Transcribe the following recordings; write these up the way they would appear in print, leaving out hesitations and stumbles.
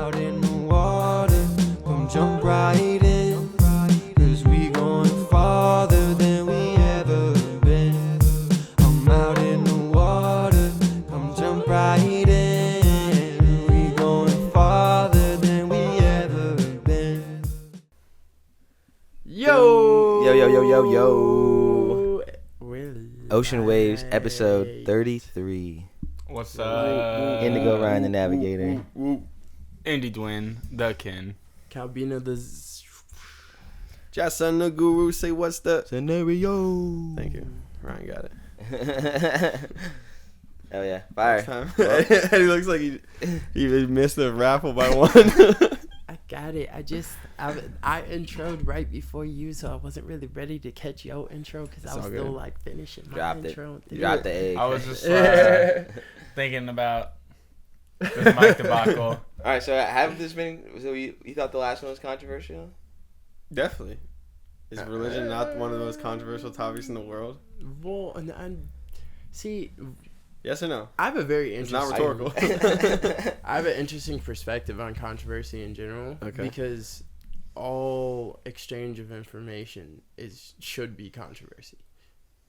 out in the water, come jump right in, 'cause we going farther than we ever been. I'm out in the water, come jump right in, we going farther than we ever been. Yo. Ocean Waves, episode 33. What's up? Indigo Ryan, the Navigator. Indy Dwin, the Kin. Calbina the Jason the Guru, say what's the Scenario. Thank you. Ryan got it. Hell yeah. Fire. He looks like he missed the raffle by one. I got it. I introed right before you, so I wasn't really ready to catch your intro because I was still like finishing my intro. Drop the egg. I was just thinking about this mic debacle. Alright, so haven't this been... So you thought the last one was controversial? Definitely. Is religion not one of the most controversial topics in the world? Well, and see... Yes or no? I have a very It's interesting... not rhetorical. I have an interesting perspective on controversy in general. Okay. Because all exchange of information should be controversy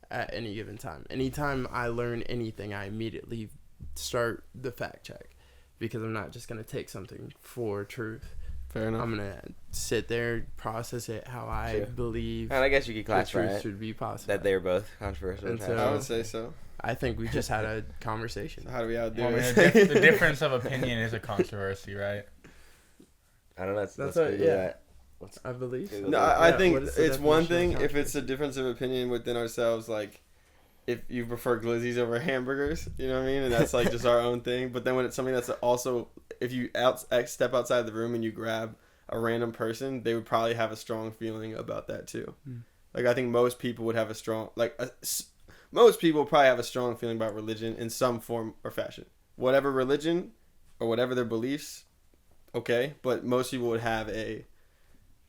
at any given time. Anytime I learn anything, I immediately start the fact check because I'm not just going to take something for truth. Fair enough. I'm going to sit there, process it how I believe And I guess you could classify truth it should be possible. that they were both controversial. And so- I would say so. I think we just had a conversation. So how do we outdo Well, I mean, it? the difference of opinion is a controversy, right? I don't know. That's Let's what- Google yeah. that. I believe. No, I Yeah, think what is the it's one definition thing of if it's a difference of opinion within ourselves, like if you prefer Glizzies over hamburgers, you know what I mean? And that's like just our own thing. But then when it's something that's also, if you step outside the room and you grab a random person, they would probably have a strong feeling about that too. Like I think most people would have a strong, most people probably have a strong feeling about religion in some form or fashion. Whatever religion or whatever their beliefs, okay. But most people would have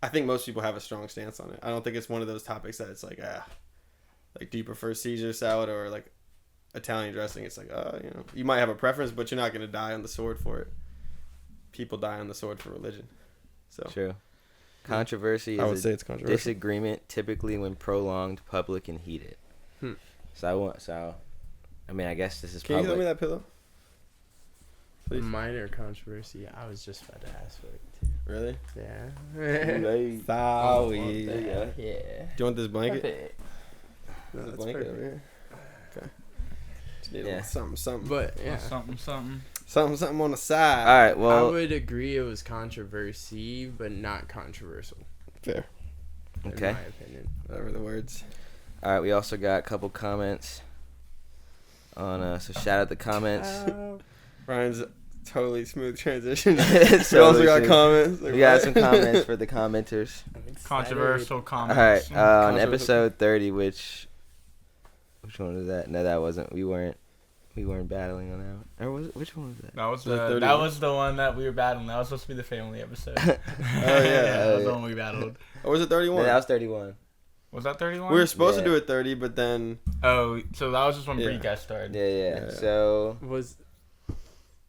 I think most people have a strong stance on it. I don't think it's one of those topics that it's like, do you prefer Caesar salad or like Italian dressing? It's like, you might have a preference, but you're not going to die on the sword for it. People die on the sword for religion. So True. Controversy I would is say a it's controversial. disagreement, typically when prolonged, public, and heated. I mean, I guess this is Can you public. throw me that pillow? Please. Minor controversy. I was just about to ask for it too. Really? Yeah. Sorry. There you go. Yeah. Do you want this blanket? Perfect. No, There's a that's blanket perfect. over here. Okay. Just need a Yeah. little something. But yeah, Something. Something on the side. All right, I well, would agree it was controversy, but not controversial. Fair. okay. In my opinion. Whatever the words. All right, we also got a couple comments on, so shout out the comments. Ryan's totally smooth transition. It's We also totally got smooth. comments. We got some comments for the commenters. Controversial All comments. right, on episode 30, which one was that? No, that wasn't. We weren't battling on that one. Or was it? Which one was that? That was The 30. that was the one that we were battling. That was supposed to be the family episode. yeah. That was the one we battled. Or was it 31? No, that was 31. Was that 31? We were supposed Yeah. to do it 30, but then Oh, so that was just when Yeah. Bree guest started. Yeah. Yeah. So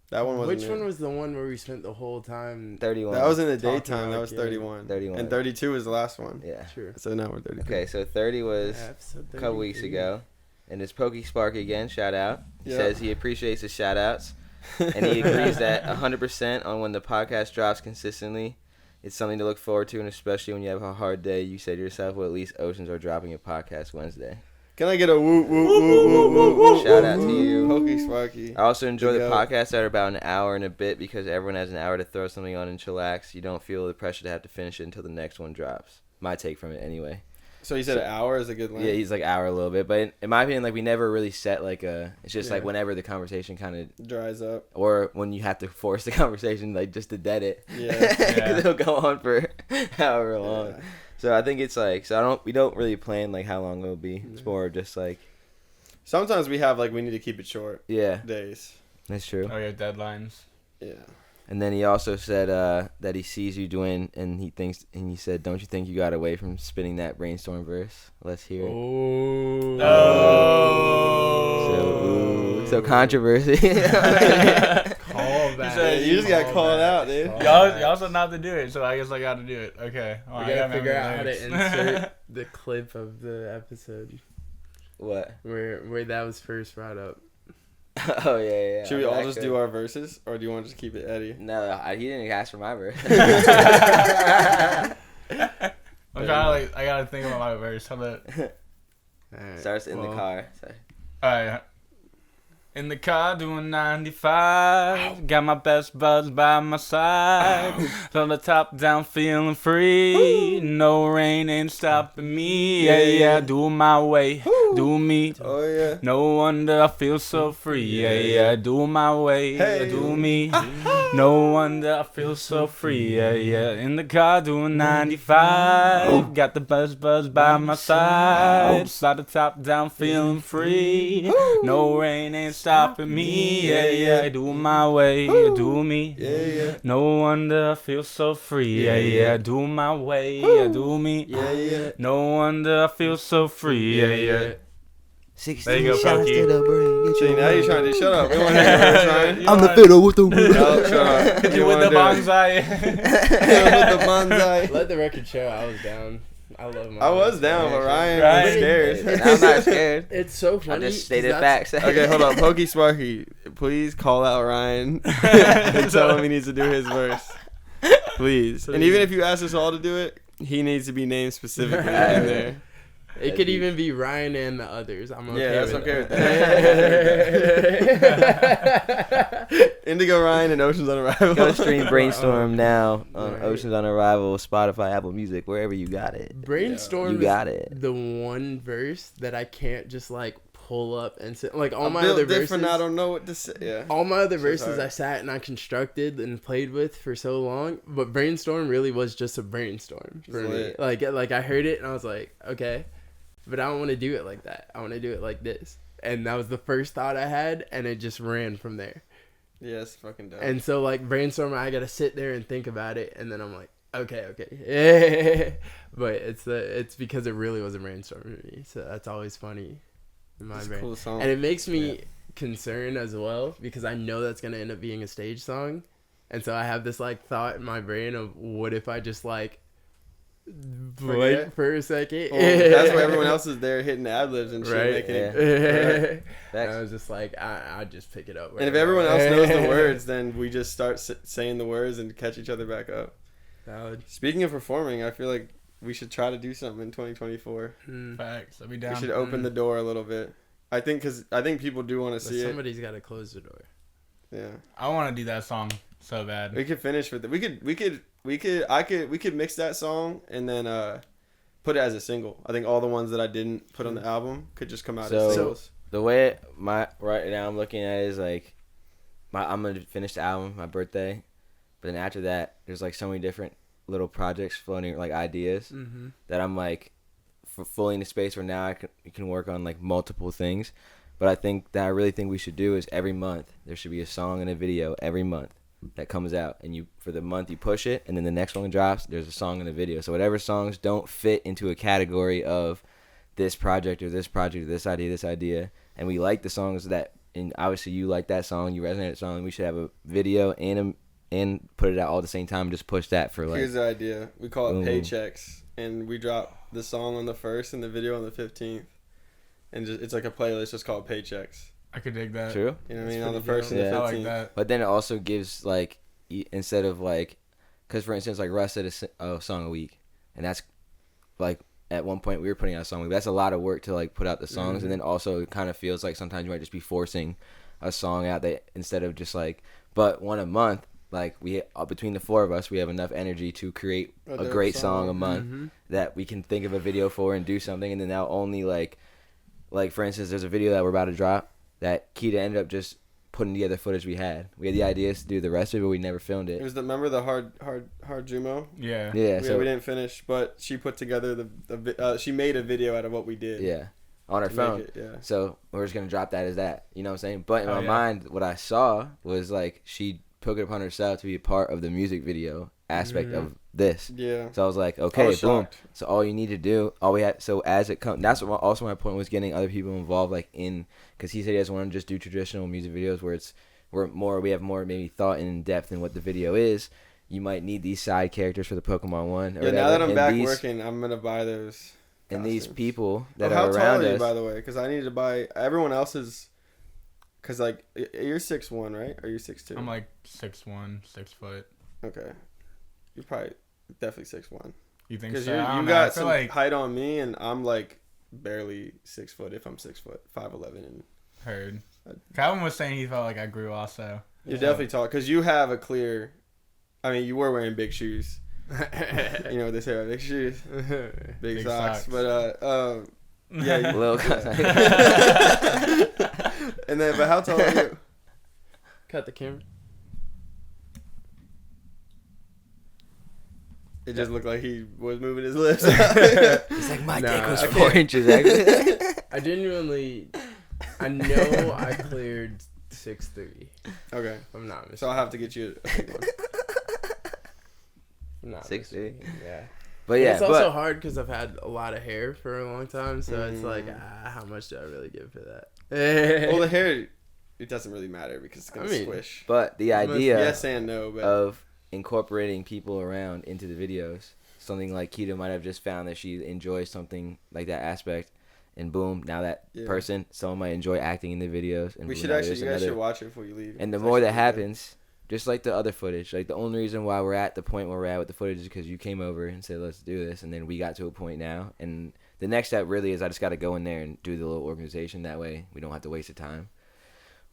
that one wasn't Which it. one was the one where we spent the whole time? 31. That was in the Talking daytime. That about was getting 31. 31. And 32 was the last one. Yeah. Sure. So now we're 32. Okay, so 30 was Episode a couple weeks 33. ago. And it's Pokey Spark again, shout out. He Yeah. says he appreciates the shout outs. And he agrees that 100% on when the podcast drops consistently. It's something to look forward to, and especially when you have a hard day, you say to yourself, well, at least Oceans are dropping a podcast Wednesday. Can I get a woo woo woo woo woo woo? Shout out to you. Pokey Sparky. I also enjoy the Big up. podcasts that are about an hour and a bit because everyone has an hour to throw something on and chillax. You don't feel the pressure to have to finish it until the next one drops. My take from it anyway. So you said an hour is a good length? Yeah, he's like hour a little bit, but in my opinion, like we never really set like a. It's just like Yeah. whenever the conversation kind of, Dries up. or when you have to force the conversation, like just to dead it. Yeah. Because it'll go on for however long. Yeah. So I think it's like we don't really plan like how long it'll be. It's more just like Sometimes we have we need to keep it short yeah, days. that's true. Oh yeah, deadlines. Yeah. And then he also said that he sees you doing, and he said, "Don't you think you got away from spitting that Brainstorm verse? Let's hear it." Oh. So controversy. Call He back. said, You just got called out, dude. Y'all said not to do it, so I guess I got to do it. Okay. We gotta figure out how to insert the clip of the episode What? where that was first brought up. Oh yeah. Should we all just do our verses, or do you want to just keep it Eddie? No, he didn't ask for my verse. I'm trying to I gotta think about my verse. How about? Alright, Starts in the car. So. Alright. In the car doing 95, got my best buds by my side. From the top down feeling free, no rain ain't stopping me. Yeah, do my way, do me. Oh yeah. No wonder I feel so free. Yeah, do my way, Hey. do me. No wonder I feel so free. Yeah. In the car doing 95, got the best buds by my side. Slide the top down feeling free. No rain ain't stopping me. Yeah, do my way, do me. Yeah. No wonder I feel so free. Yeah, do my way, do me. Yeah. No wonder I feel so free. Yeah. 16 There you go, shots Pokey. to the brain. See, now you're trying to shut up. We want to hear yours, Ryan. I'm the fiddle with the wheel. No, shut up. You You with want the to do it. bonsai? With the bonsai. Let the record show I was down. I love my I was voice. down, but Ryan Ryan- was scared. And I'm not scared. It's so I funny. just stated 'cause that's- facts. Okay, hold on. Pokey Sparky, please call out Ryan and tell him he needs to do his verse. Please. And even if you ask us all to do it, he needs to be named specifically in there. It could even be Ryan and the others. I'm okay Yeah, that's with okay with that. Indigo Ryan and Oceans on Arrival. Go stream Brainstorm now on Oceans on Arrival, Spotify, Apple Music, wherever you got it. Brainstorm You got it. is the one verse that I can't just like pull up and sit. Like all I'm my built other different. verses. I don't know what to say. Yeah. All my other So verses hard. I sat and I constructed and played with for so long, but Brainstorm really was just a brainstorm for It's me. lit. Like I heard it and I was like, okay, but I don't want to do it like that. I want to do it like this. And that was the first thought I had, and it just ran from there. Yeah, it's fucking dope. And so like Brainstorm, I gotta sit there and think about it, and then I'm like, okay. But it's because it really was a brainstorm for me. So that's always funny in my It's a brain. cool song. And it makes me concerned as well because I know that's gonna end up being a stage song, and so I have this like thought in my brain of what if I just like Forget? blank for a second. Well, that's why everyone else is there hitting ad libs and shit, Right. making Yeah. it. And I was just like, I just pick it up. And if everyone else knows the words, then we just start saying the words and catch each other back up. Valid. Speaking of performing, I feel like we should try to do something in 2024. Facts. I'll be We down. should open the door a little bit. I think people do want to But see it. somebody's got to close the door. Yeah, I want to do that song so bad. we could finish with it. We could mix that song and then put it as a single. I think all the ones that I didn't put on the album could just come out So- as singles. The way right now I'm looking at it is like I'm gonna finish the album my birthday, but then after that there's like so many different little projects floating, like ideas Mm-hmm. that I'm like fully in a space where now I can work on like multiple things. But I really think we should do is every month there should be a song and a video every month that comes out, and for the month you push it, and then the next one drops, there's a song and a video. So whatever songs don't fit into a category of this project or this idea, and we like the songs that, and obviously you like that song, you resonate with that song, we should have a video and put it out all at the same time, just push that for like Here's the idea. We call it Boom. Paychecks, and we drop the song on the 1st and the video on the 15th. And just, it's like a playlist just called Paychecks. I could dig that. true. You know what I That's mean? On the pretty 1st and the dope. I 15th. like that. But then it also gives like instead of like, because for instance like Russ did a song a week, and that's like at one point we were putting out a song a week. That's a lot of work to like put out the songs, and then also it kind of feels like sometimes you might just be forcing a song out that instead of just like, but one a month. Like we between the four of us, we have enough energy to create a dope great song. song a month Mm-hmm. that we can think of a video for and do something, and then now only like for instance, there's a video that we're about to drop that Keita ended up just putting together footage we had. We had the ideas to do the rest of it, but we never filmed It it. was remember the hard Jumo? Yeah. Yeah, We so didn't finish, but she put together she made a video out of what we did. yeah, on her to phone. make it, yeah. So we're just gonna drop that as that. You know what I'm saying? But in Oh, my yeah. mind, what I saw was like she took it upon herself to be a part of the music video aspect of this. Yeah. So I was like, I okay, was boom. shocked. So all you need to do, all we had, so as it comes, that's also my point was getting other people involved, like in, because he said he doesn't want to just do traditional music videos where it's we have more maybe thought and in depth in what the video is, you might need these side characters for the Pokemon one. Or Yeah, now that I'm and back these, working, I'm gonna buy those. And these costumes. people that how are tall around are you, us. by the way? Because I need to buy everyone else's. Because like you're 6'1", right? Or you 6'2"? I'm like 6'1", 6 foot. Okay, you're probably definitely 6'1". You think Because so? I you don't know. I got feel some like height on me, and I'm like barely 6 foot. If I'm 6 foot, 5'11", and heard. Calvin was saying he felt like I grew also. you're definitely tall. Because you have a clear. I mean, you were wearing big shoes. You know what they say about big shoes? Big socks. But yeah, you, Little yeah. And then, but how tall are you? Cut the camera. It just looked like he was moving his lips. It's like my dick was 4 inches. Actually. I genuinely, I know I cleared 6'3". Okay, If I'm not mistaken. so I'll have to get you a big one. I'm not 6'3". mistaken, yeah. But yeah, It's also hard because I've had a lot of hair for a long time, so it's like, how much do I really give for that? Well, the hair, it doesn't really matter because it's gonna squish. But the idea Yes and no, but of incorporating people around into the videos, something like Keto might have just found that she enjoys something like that aspect, and boom, now that person, someone might enjoy acting in the videos. And we boom, should now actually, there's you guys another- should watch it before you leave. And the It's more that actually really good. happens, just like the other footage, like the only reason why we're at the point where we're at with the footage is because you came over and said, let's do this. And then we got to a point now. And the next step really is I just got to go in there and do the little organization. That way we don't have to waste the time.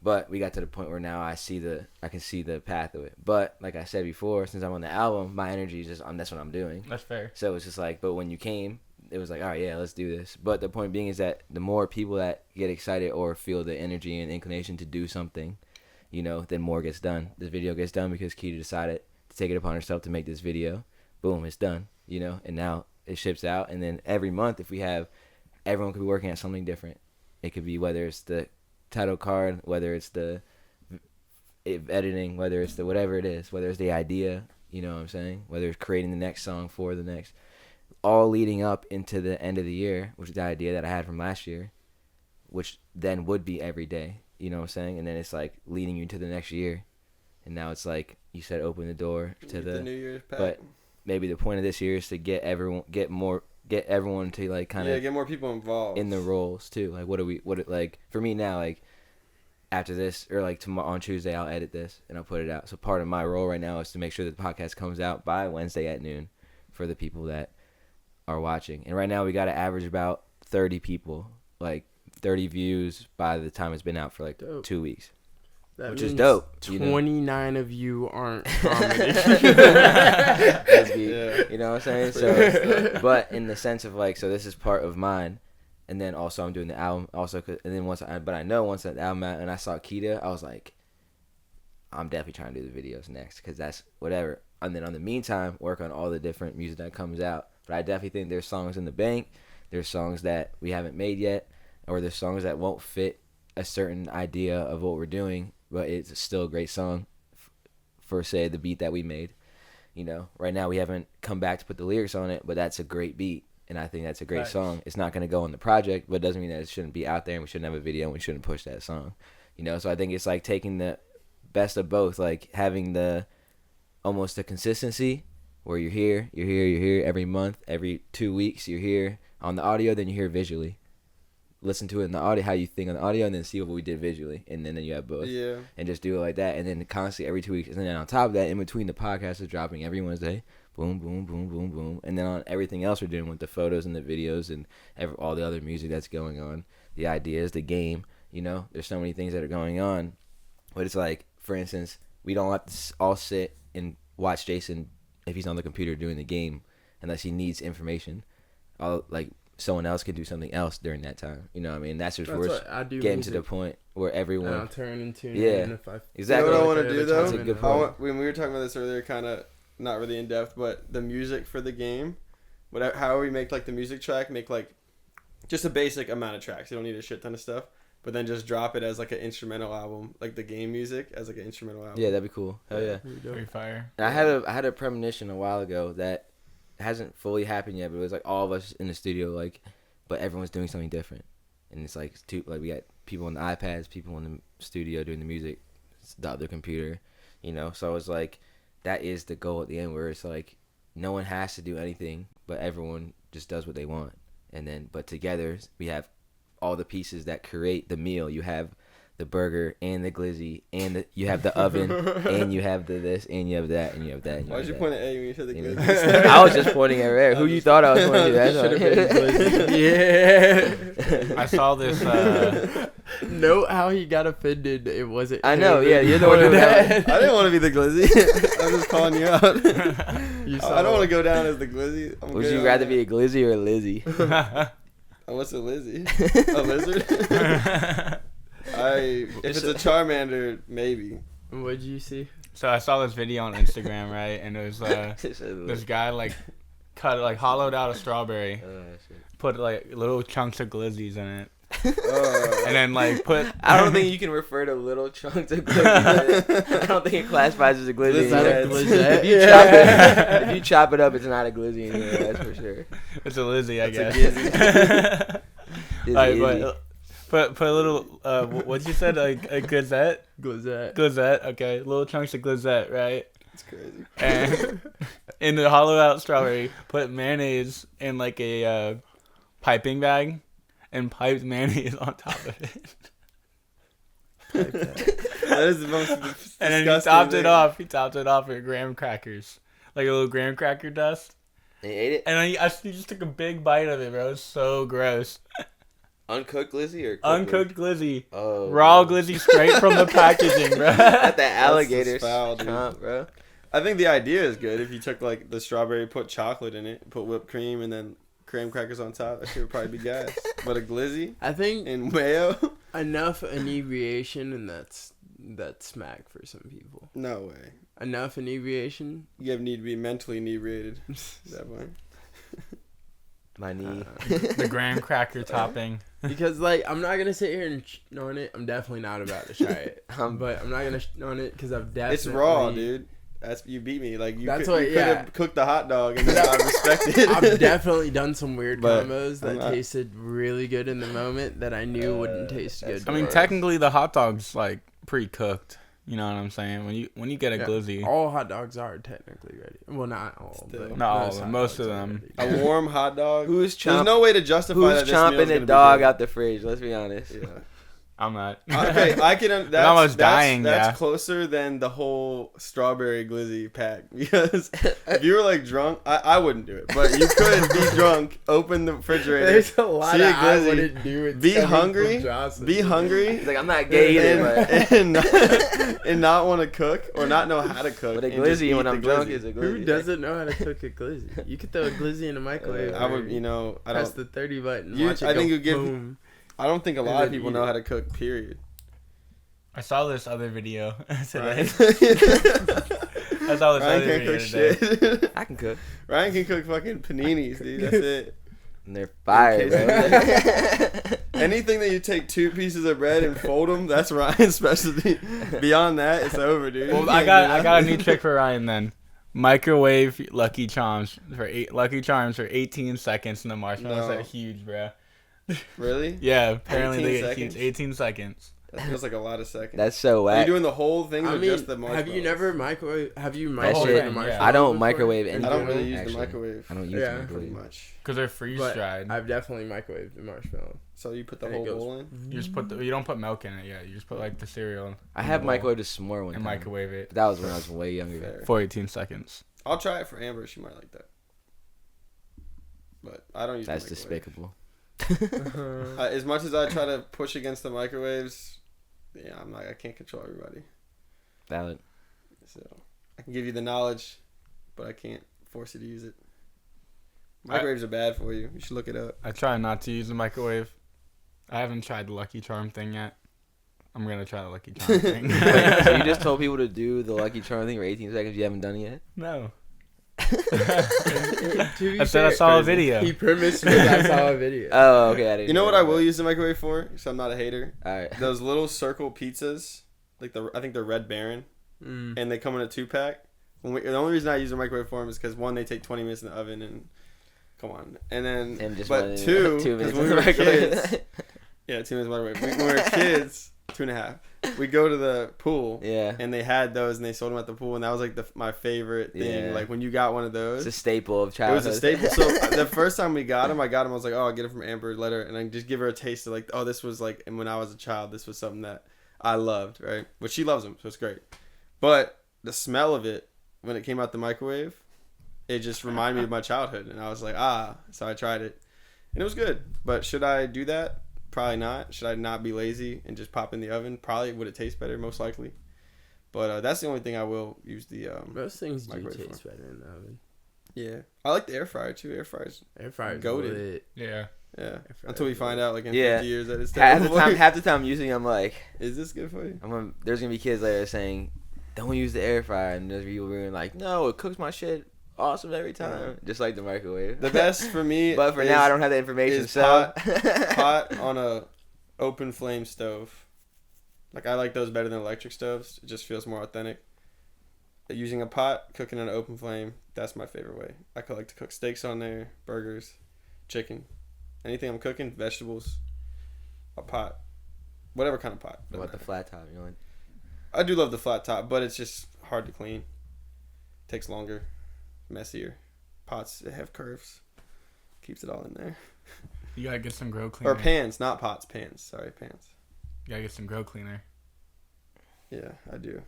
But we got to the point where now I can see the path of it. But like I said before, since I'm on the album, my energy is just, that's what I'm doing. That's fair. So it's just like, but when you came, it was like, all right, yeah, let's do this. But the point being is that the more people that get excited or feel the energy and inclination to do something, you know, then more gets done. This video gets done because Keita decided to take it upon herself to make this video. Boom, it's done, you know, and now it ships out. And then every month, if we have, everyone could be working at something different. It could be whether it's the title card, whether it's the editing, whether it's the whatever it is, whether it's the idea, you know what I'm saying? Whether it's creating the next song for the next, all leading up into the end of the year, which is the idea that I had from last year, which then would be every day. You know what I'm saying? And then it's like leading you to the next year. And now it's like you said, open the door to the New Year's pack. But maybe the point of this year is to get everyone to like kind of get more people involved in the roles too. Like like for me now, like after this or like tomorrow on Tuesday, I'll edit this and I'll put it out. So part of my role right now is to make sure that the podcast comes out by Wednesday at noon for the people that are watching. And right now we got to average about 30 people, like 30 views by the time it's been out for like 2 weeks, which is dope. 29 of you aren't commenting. You know what I'm saying? So, but in the sense of like, so this is part of mine, and then also I'm doing the album also, and then once that album out and I saw Keita, I was like, I'm definitely trying to do the videos next because that's whatever. And then on the meantime, work on all the different music that comes out. But I definitely think there's songs in the bank. There's songs that we haven't made yet. Or there's songs that won't fit a certain idea of what we're doing, but it's still a great song for, say, the beat that we made. You know, right now we haven't come back to put the lyrics on it, but that's a great beat, and I think that's a great song. It's not going to go on the project, but it doesn't mean that it shouldn't be out there, and we shouldn't have a video, and we shouldn't push that song. You know, so I think it's like taking the best of both, like having the almost the consistency where you're here every month, every 2 weeks, you're here on the audio, then you're here visually. Listen to it in the audio, how you think on the audio, and then see what we did visually, and then you have both. Yeah. And just do it like that, and then constantly every 2 weeks, and then on top of that, in between the podcast is dropping every Wednesday, boom, boom, boom, boom, boom, and then on everything else we're doing with the photos and the videos and all the other music that's going on, the ideas, the game, you know, there's so many things that are going on, but it's like, for instance, we don't have to all sit and watch Jason if he's on the computer doing the game, unless he needs information. Like someone else can do something else during that time. You know what I mean? That's getting to the point where everyone. And I'll turn and tune in if I exactly. You know what I want to do though? That's a good point. When we were talking about this earlier, kind of not really in depth, but the music for the game, how we make like the music track, make like just a basic amount of tracks. You don't need a shit ton of stuff, but then just drop it as like an instrumental album, like the game music as like an instrumental album. Yeah, that'd be cool. Hell yeah. Free fire. And I had a premonition a while ago that hasn't fully happened yet, but it was like all of us in the studio, like, but everyone's doing something different, and it's like we got people on the iPads, people in the studio doing the music, the other computer, you know. So it's like that is the goal at the end, where it's like no one has to do anything, but everyone just does what they want, and then but together we have all the pieces that create the meal. You have the burger and the glizzy and you have the oven and you have the this and you have that and you have that. And you Why have did you that. point at A when you said the You know? glizzy? I was just pointing at Red. Who you thought I was pointing to? That's Should have been glizzy. Yeah. I saw this. Note how he got offended. It wasn't. I know, him. yeah, you're the one who that. I didn't want to be the glizzy. I'm just calling you out. You I don't want to go down as the glizzy. Would you rather be a glizzy or a Lizzie? What's a lizzy? A lizard? If it's a Charmander, maybe. What'd you see? So I saw this video on Instagram, right? And it was this guy like hollowed out a strawberry, put like little chunks of glizzies in it, and then like put. I don't think you can refer to little chunks of glizzy. I don't think it classifies as a glizzy. Is that a anymore. glizette? If you chop it up, it's not a glizzy anymore. That's for sure. It's a Lizzie, I guess. It's Alright, easy. but put a little. What you said? Like a glizette. Glizette. Glizette. Okay, little chunks of glizette, right? It's crazy. And in the hollow out strawberry, put mayonnaise in like a piping bag, and piped mayonnaise on top of it. That is the most disgusting And then he topped it off with graham crackers, like a little graham cracker dust. And you ate it? And then he just took a big bite of it, bro. It was so gross. Uncooked glizzy or cooked Uncooked glizzy. Oh, Raw bro. glizzy straight from the packaging, bro. At the alligator just foul, dude. chomp, bro. I think the idea is good. If you took like the strawberry, put chocolate in it, put whipped cream, and then graham crackers on top, that shit would probably be gas. But a glizzy I think and mayo? enough inebriation, and that's smack for some people. No way. Enough inebriation. You need to be mentally inebriated. That way. My knee. The graham cracker topping. Because like I'm not gonna sit here and on it. I'm definitely not about to try it. Um, But I'm not gonna on it because I've definitely. It's raw, dude. You beat me. Like you That's could, what- you could yeah. have cooked the hot dog and then I respect it. I've definitely done some weird But combos I'm that not- tasted really good in the moment that I knew wouldn't taste good. that's I mean, for us. technically the hot dog's like pre-cooked. You know what I'm saying? When you get a Yeah. glizzy, All hot dogs are technically ready. Well, not all. Still. But Not all, most hot most dogs of are them. ready. A warm hot dog. Who's There's chomp- no way to justify Who's that this meal is chomping gonna a be dog good. out the fridge? Let's be honest. Yeah. I'm not. Okay, I can. That's, almost dying, That's yeah. closer than the whole strawberry glizzy pack because if you were like drunk, I wouldn't do it. But you could be drunk, open the refrigerator, There's a lot see of a I glizzy, wouldn't do it. be coming from hungry, Jocelyn. be hungry, He's like, I'm not gay either, but and not want to cook or not know how to cook. but a and just glizzy eat when the I'm drunk glizzy. is a glizzy. Who doesn't know how to cook a glizzy? You could throw a glizzy in a microwave. I would, I press don't. the 30 button. You- Watch it I think go you give- boom. I don't think a And lot of then people eat know it. how to cook. Period. I saw this other video today. Ryan I saw this other can't video cook today. shit. I can cook. Ryan can cook fucking paninis, dude. That's it. And they're fire, bro. Anything that you take 2 pieces of bread and fold them, that's Ryan's specialty. Beyond that, it's over, dude. Well, You I can't got do a nothing. new trick for Ryan then. Microwave Lucky Charms for 18 seconds, and the marshmallows No. are huge, bro. Really? Yeah, apparently 18 they get seconds? huge. 18 seconds. That feels like a lot of seconds. That's so Are you whack. doing the whole thing I or mean, just the marshmallows? have you never microwave? Have you That microwaved shit- a marshmallow? I don't before? microwave I anything. don't really use actually. the microwave. I don't use Yeah. the Pretty microwave. much. Because they're freeze But dried. I've definitely microwaved the marshmallow. So you put the And it whole goes- bowl in? You just you don't put milk in it yet. You just put like the cereal I have in the bowl microwaved a s'more one and time. microwave it But that was when I was way younger. Fair. for 18 seconds. I'll try it for Amber. She might like that. But I don't use That's the microwave. despicable. As much as I try to push against the microwaves, yeah, I can't control everybody. Valid. So I can give you the knowledge, but I can't force you to use it. Microwaves are bad for you. You should look it up. I try not to use the microwave. I haven't tried the Lucky Charm thing yet. I'm gonna try the Lucky Charm thing. Wait, so you just told people to do the Lucky Charm thing for 18 seconds? You haven't done it yet? No. I I said I saw a video. He premised with I saw a video. Oh, okay. I didn't You know know what I that. will use the microwave for? So I'm not a hater. All right. Those little circle pizzas, like I think they're Red Baron, Mm. and they come in a 2-pack. The only reason I use the microwave for them is because 1, they take 20 minutes in the oven, and come on, and then And just but one- 2, 2 because minutes when in we the were microwave. kids, yeah, 2 minutes in the microwave. When we were kids, 2.5. We go to the pool. Yeah. And they had those, and they sold them at the pool, and that was like my favorite thing. Yeah. Like when you got one of those. It's a staple of It childhood. was a staple. So the first time we got them, I was like, oh, I'll get it from Amber, let her, and I just give her a taste of like, oh, this was like, and when I was a child, this was something that I loved, right? But she loves them, so it's great. But the smell of it when it came out the microwave, it just reminded me of my childhood, and I was like, so I tried it, and it was good. But should I do that? Probably not. Should I not be lazy and just pop in the oven? Probably. Would it taste better? Most likely. But that's the only thing I will use the Most things do microwave taste better in the oven. Yeah, I like the air fryer too. Air fryer's goated. Lit. Yeah. Yeah, until we find out like in Yeah. 50 years that it's half terrible. the time using, I'm like, Is this good for you? there's gonna be kids later saying, don't use the air fryer, and there's people being like, no, it cooks my shit awesome every time, just like the microwave. The best for me, But for now, I don't have the information. is So pot on a open flame stove. Like I like those better than electric stoves. It just feels more authentic. Using a pot, cooking on an open flame, that's my favorite way. I could like to cook steaks on there, burgers, chicken, anything I'm cooking, vegetables, a pot, whatever kind of pot. What about the flat top? You know, like, I do love the flat top, but it's just hard to clean. Takes longer, messier. Pots, they have curves. Keeps it all in there. You gotta get some grow cleaner. Or pans, not pots, pans. Sorry, pans. You gotta get some grow cleaner. Yeah, I do.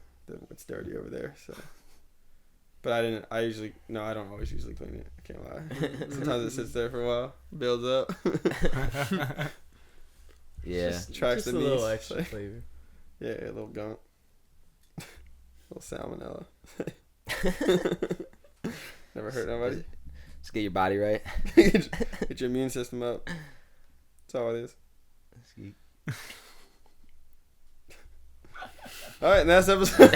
It's dirty over there, so. But I don't always usually clean it. I can't lie. Sometimes it sits there for a while, builds up. yeah. Just tracks Just the a little knees. extra flavor. Yeah, a little gunk. Little salmonella. Never hurt nobody. Just get your body right. Get your immune system up. That's all it is. All right, and that's episode.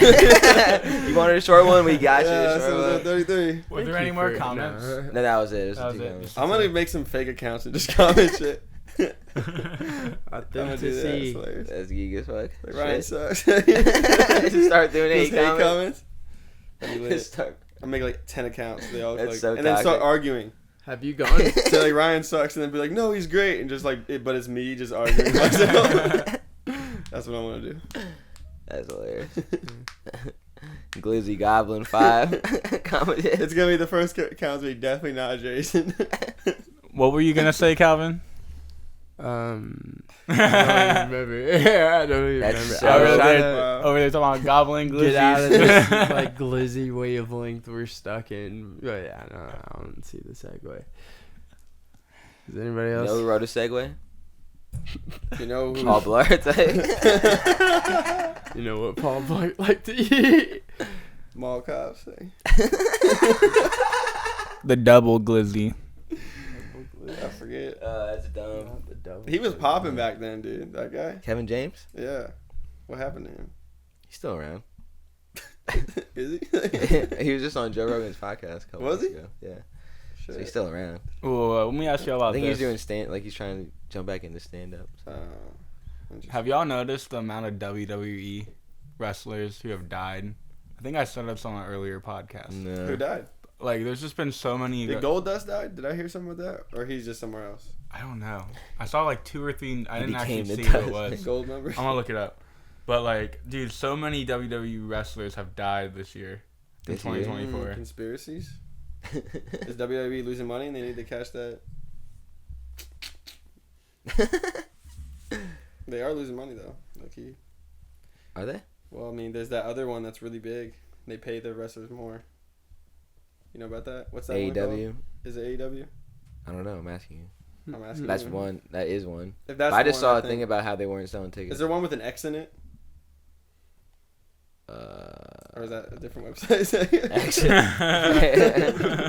You wanted a short one? We got Yeah, you. that's A short episode one. 33. Were there any more comments? No, that was it. That was it. Comments. I'm gonna make some fake accounts and just comment shit. I I'm gonna think do to that. It's see. hilarious. That's geek as fuck. Like Ryan Shit. sucks. Just start doing Just hate comments. That'd be lit. Just start. I'll make like 10 accounts. They all That's like, so and then start toxic. arguing. Have you gone? So like Ryan sucks, and then be like, no, he's great, and just like, but it's me just arguing with myself. That's what I want to do. That's hilarious. Glizzy Goblin 5 commented. It's gonna be the first account. Be definitely not Jason. What were you gonna say, Calvin? I don't remember. Yeah, I don't even That's remember. so- I was over, trying there, to over there talking about gobbling glizzies. get out of this like glizzy wavelength we're stuck in. But yeah, no, I don't see the segue. Does anybody You else? know who wrote a segue? You know who? Paul Blart. You know what Paul Blart like to eat? Mall cops say. The double glizzy. I forget. That's dumb. The double. He was popping back then, dude. That guy. Kevin James? Yeah. What happened to him? He's still around. Is he? He was just on Joe Rogan's podcast a couple Was weeks he? ago. Yeah. Shit. So he's still around. Well, let me ask you I about think this. he's doing he's trying to jump back into stand up. Interesting. Have y'all noticed the amount of WWE wrestlers who have died? I think I said this on an earlier podcast. No. Who died? Like, there's just been so many. Did Goldust die? Did I hear something about that? Or he's just somewhere else? I don't know. I saw like 2 or 3. I He didn't actually became see the who it Dust. was. Gold member? I'm gonna look it up. But like, dude, so many WWE wrestlers have died this year. In This year? 2024. Conspiracies? Is WWE losing money and they need to cash that? They are losing money though. Lucky. Are they? Well, I mean, there's that other one that's really big. They pay the wrestlers more. You know about that? What's that one called? AEW? Is it AEW? I don't know. I'm asking you. I'm asking That's you. one. That is one. If that's I the just one, saw a think- thing about how they weren't selling Is tickets. there one with an X in it? Or is that a different website?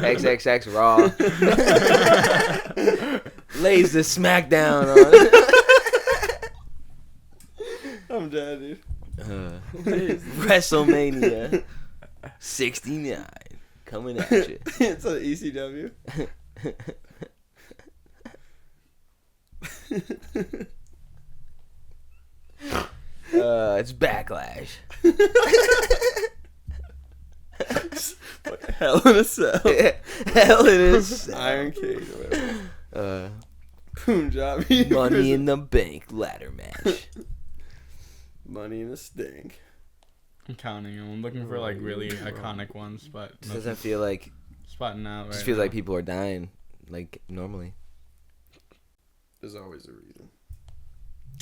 XXX Raw. Lays the smackdown I'm dead, dude. on WrestleMania 69 coming at you. It's an ECW. It's Backlash. Hell in a Cell. Hell it is. Iron Cage or whatever. Uh, Punjabi. Money in the Bank ladder match. Money in a stink. I'm counting them. I'm looking for like really iconic ones, but Just doesn't feel like. spotting out right Just feels now. like people are dying, like normally. There's always a reason.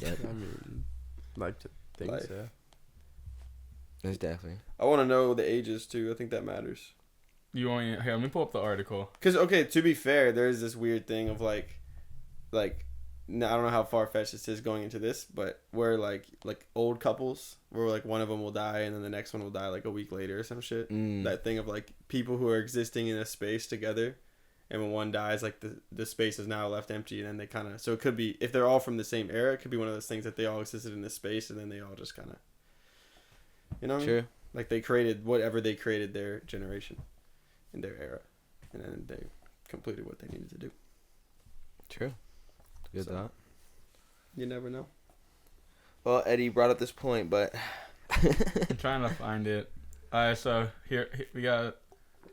Yep. I mean, like to think Life. so. There's definitely. I want to know the ages too. I think that matters. You want me? Here, let me pull up the article. Cause okay, to be fair, there's this weird thing of like, no, I don't know how far fetched this is going into this, but where like old couples, where like one of them will die and then the next one will die like a week later or some shit. That thing of like people who are existing in a space together, and when one dies, like the space is now left empty, and then they kind of, so it could be, if they're all from the same era, it could be one of those things that they all existed in this space and then they all just kind of, you know what I mean? True. Like they created whatever they created their generation in their era, and then they completed what they needed to do. True. Good So- thought. You never know. Well, Eddie brought up this point, but I'm trying to find it. Alright, so here we got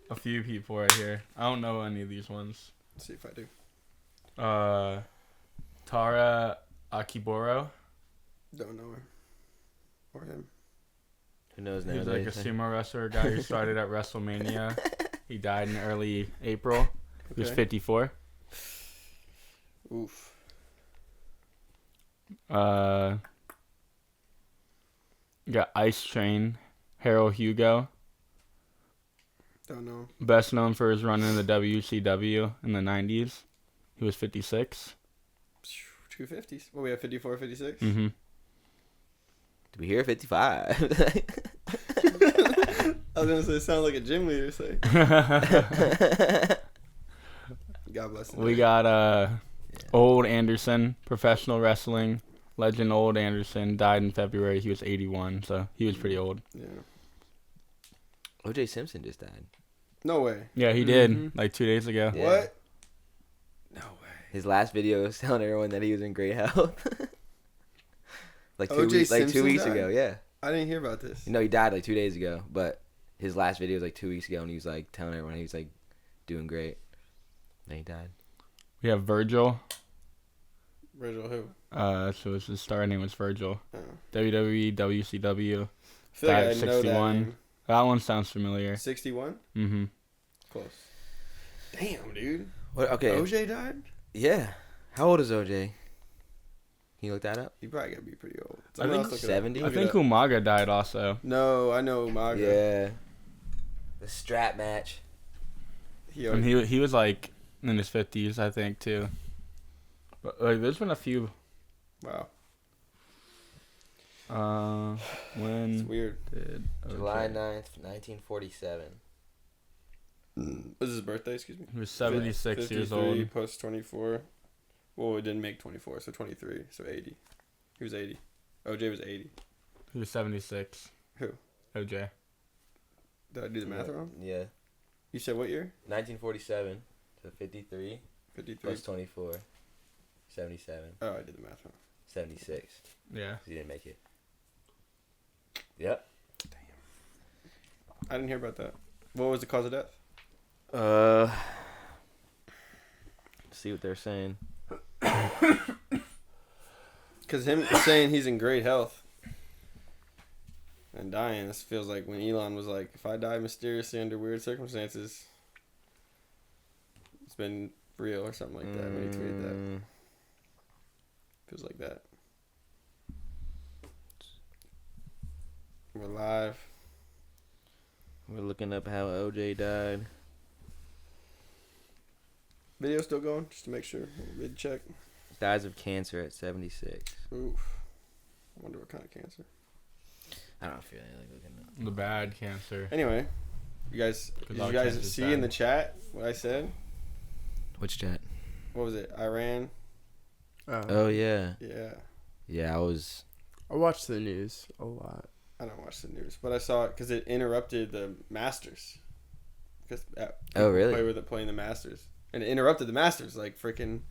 a few people right here. I don't know any of these ones. Let's see if I do. Tara Akiboro. Don't know her or him. who knows He was nowadays? like a sumo wrestler guy who started at WrestleMania. He died in early April. He was Okay. 54. Oof. You got Ice Train, Harold Hugo. Don't know. Best known for his run in the WCW in the 90s. He was 56. 250s. Well, we have 54, 56. Mm-hmm. To be here, 55. I was gonna say, it sounds like a gym leader say. God bless him. We got Old Anderson, professional wrestling legend. Old Anderson died in February. He was 81, so he was pretty old. Yeah. O.J. Simpson just died. No way. Yeah, he did Mhm. like 2 days ago. Yeah. What? No way. His last video was telling everyone that he was in great health. like O.J. 2 Simpson weeks died? ago, yeah. I didn't hear about this. You know, he died like 2 days ago, but his last video was like 2 weeks ago, and he was like telling everyone he was like doing great. Then he died. We have Virgil. Virgil who? So his star name was Virgil. Oh. WWE, WCW. I feel like I Died know 61. that name. That one sounds familiar. 61? Mm-hmm. Close. Damn, dude. What? Okay. OJ died? Yeah. How old is OJ? Can you look that up? You probably gotta be pretty old. I Someone think else look it up. 70. I Look it think up. Umaga died also. No, I know Umaga. Yeah. The strap match. He And always, he was like in his 50s, I think, too. But like, there's been a few. wow. When It's weird. did July OJ? 9th, 1947. Was his birthday? Excuse me. He was 76 years 53 old. Post 24. Well, it didn't make 24, so 23, so 80. He was 80. OJ was 80. He was 76. Who? OJ. Did I do the math wrong? Yeah. You said what year? 1947 to 53 53. plus 24. 77. Oh, I did the math wrong. 76. Yeah. 'Cause he didn't make it. Yep. I didn't hear about that. What was the cause of death? See what they're saying. Because him saying he's in great health and dying, this feels like when Elon was like, if I die mysteriously under weird circumstances, it's been real or something like that when he tweeted that. Feels like that. We're live. We're looking up how OJ died. Video still going? Just to make sure. Mid check. Dies of cancer at 76. Oof. I wonder what kind of cancer. I don't feel like looking up. The bad cancer. Anyway, you guys, did all you guys cancers see die. in the chat what I said? Which chat? What was it? Iran? Oh, yeah. Yeah. Yeah, I was... I watch the news a lot. I don't watch the news, but I saw it because it interrupted the Masters. Because Oh, really? playing the Masters, and it interrupted the Masters. Like freaking.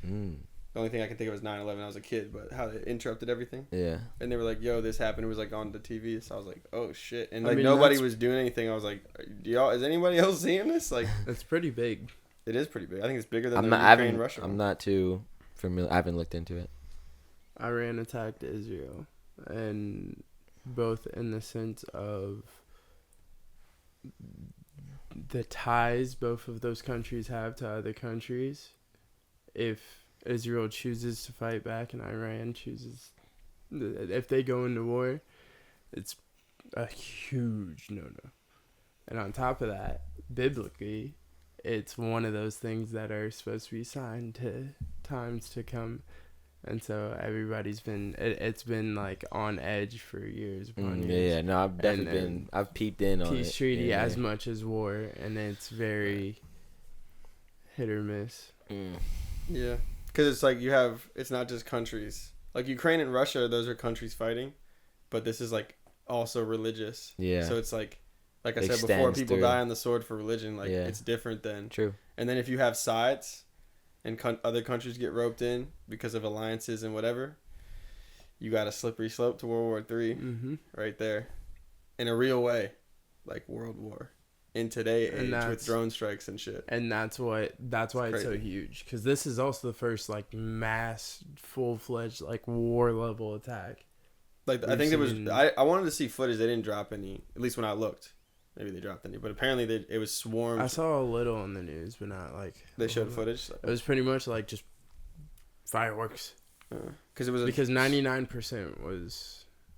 Mm, The only thing I can think of was 9/11. I was a kid, but how it interrupted everything. yeah. And they were like, "Yo, this happened." It was like on the TV, so I was like, "Oh shit!" And I like mean, nobody that's- was doing anything. I was like, "Do y'all? Is anybody else seeing this?" Like, It's pretty big. it is pretty big. I think it's bigger than I'm the not, I Ukraine haven't, Russia. I'm not too familiar. I haven't looked into it. Iran attacked Israel. and both in the sense of the ties both of those countries have to other countries. If Israel chooses to fight back and Iran chooses, if they go into war, it's a huge no-no. And on top of that, biblically, it's one of those things that are supposed to be signed to times to come. And so everybody's been, it's been like on edge for years. Yeah, no, I've definitely I've peeped in on it. Peace treaty as much as war, and it's very hit or miss. Yeah, because it's like it's not just countries. Like Ukraine and Russia, those are countries fighting, but this is like also religious. Yeah. So it's like I said before, people die on the sword for religion. Like it's different than. True. And then if you have sides, and other countries get roped in because of alliances and whatever, you got a slippery slope to World War III right there, in a real way, like World War in today's age with drone strikes and shit. And that's why it's so huge, because this is also the first like mass full-fledged like war level attack. Like I think it was I wanted to see footage. They didn't drop any, at least when I looked. Maybe they dropped any, but apparently it was swarmed. I saw a little on the news, but not like they showed footage. It was pretty much like just fireworks. Because it was because 99%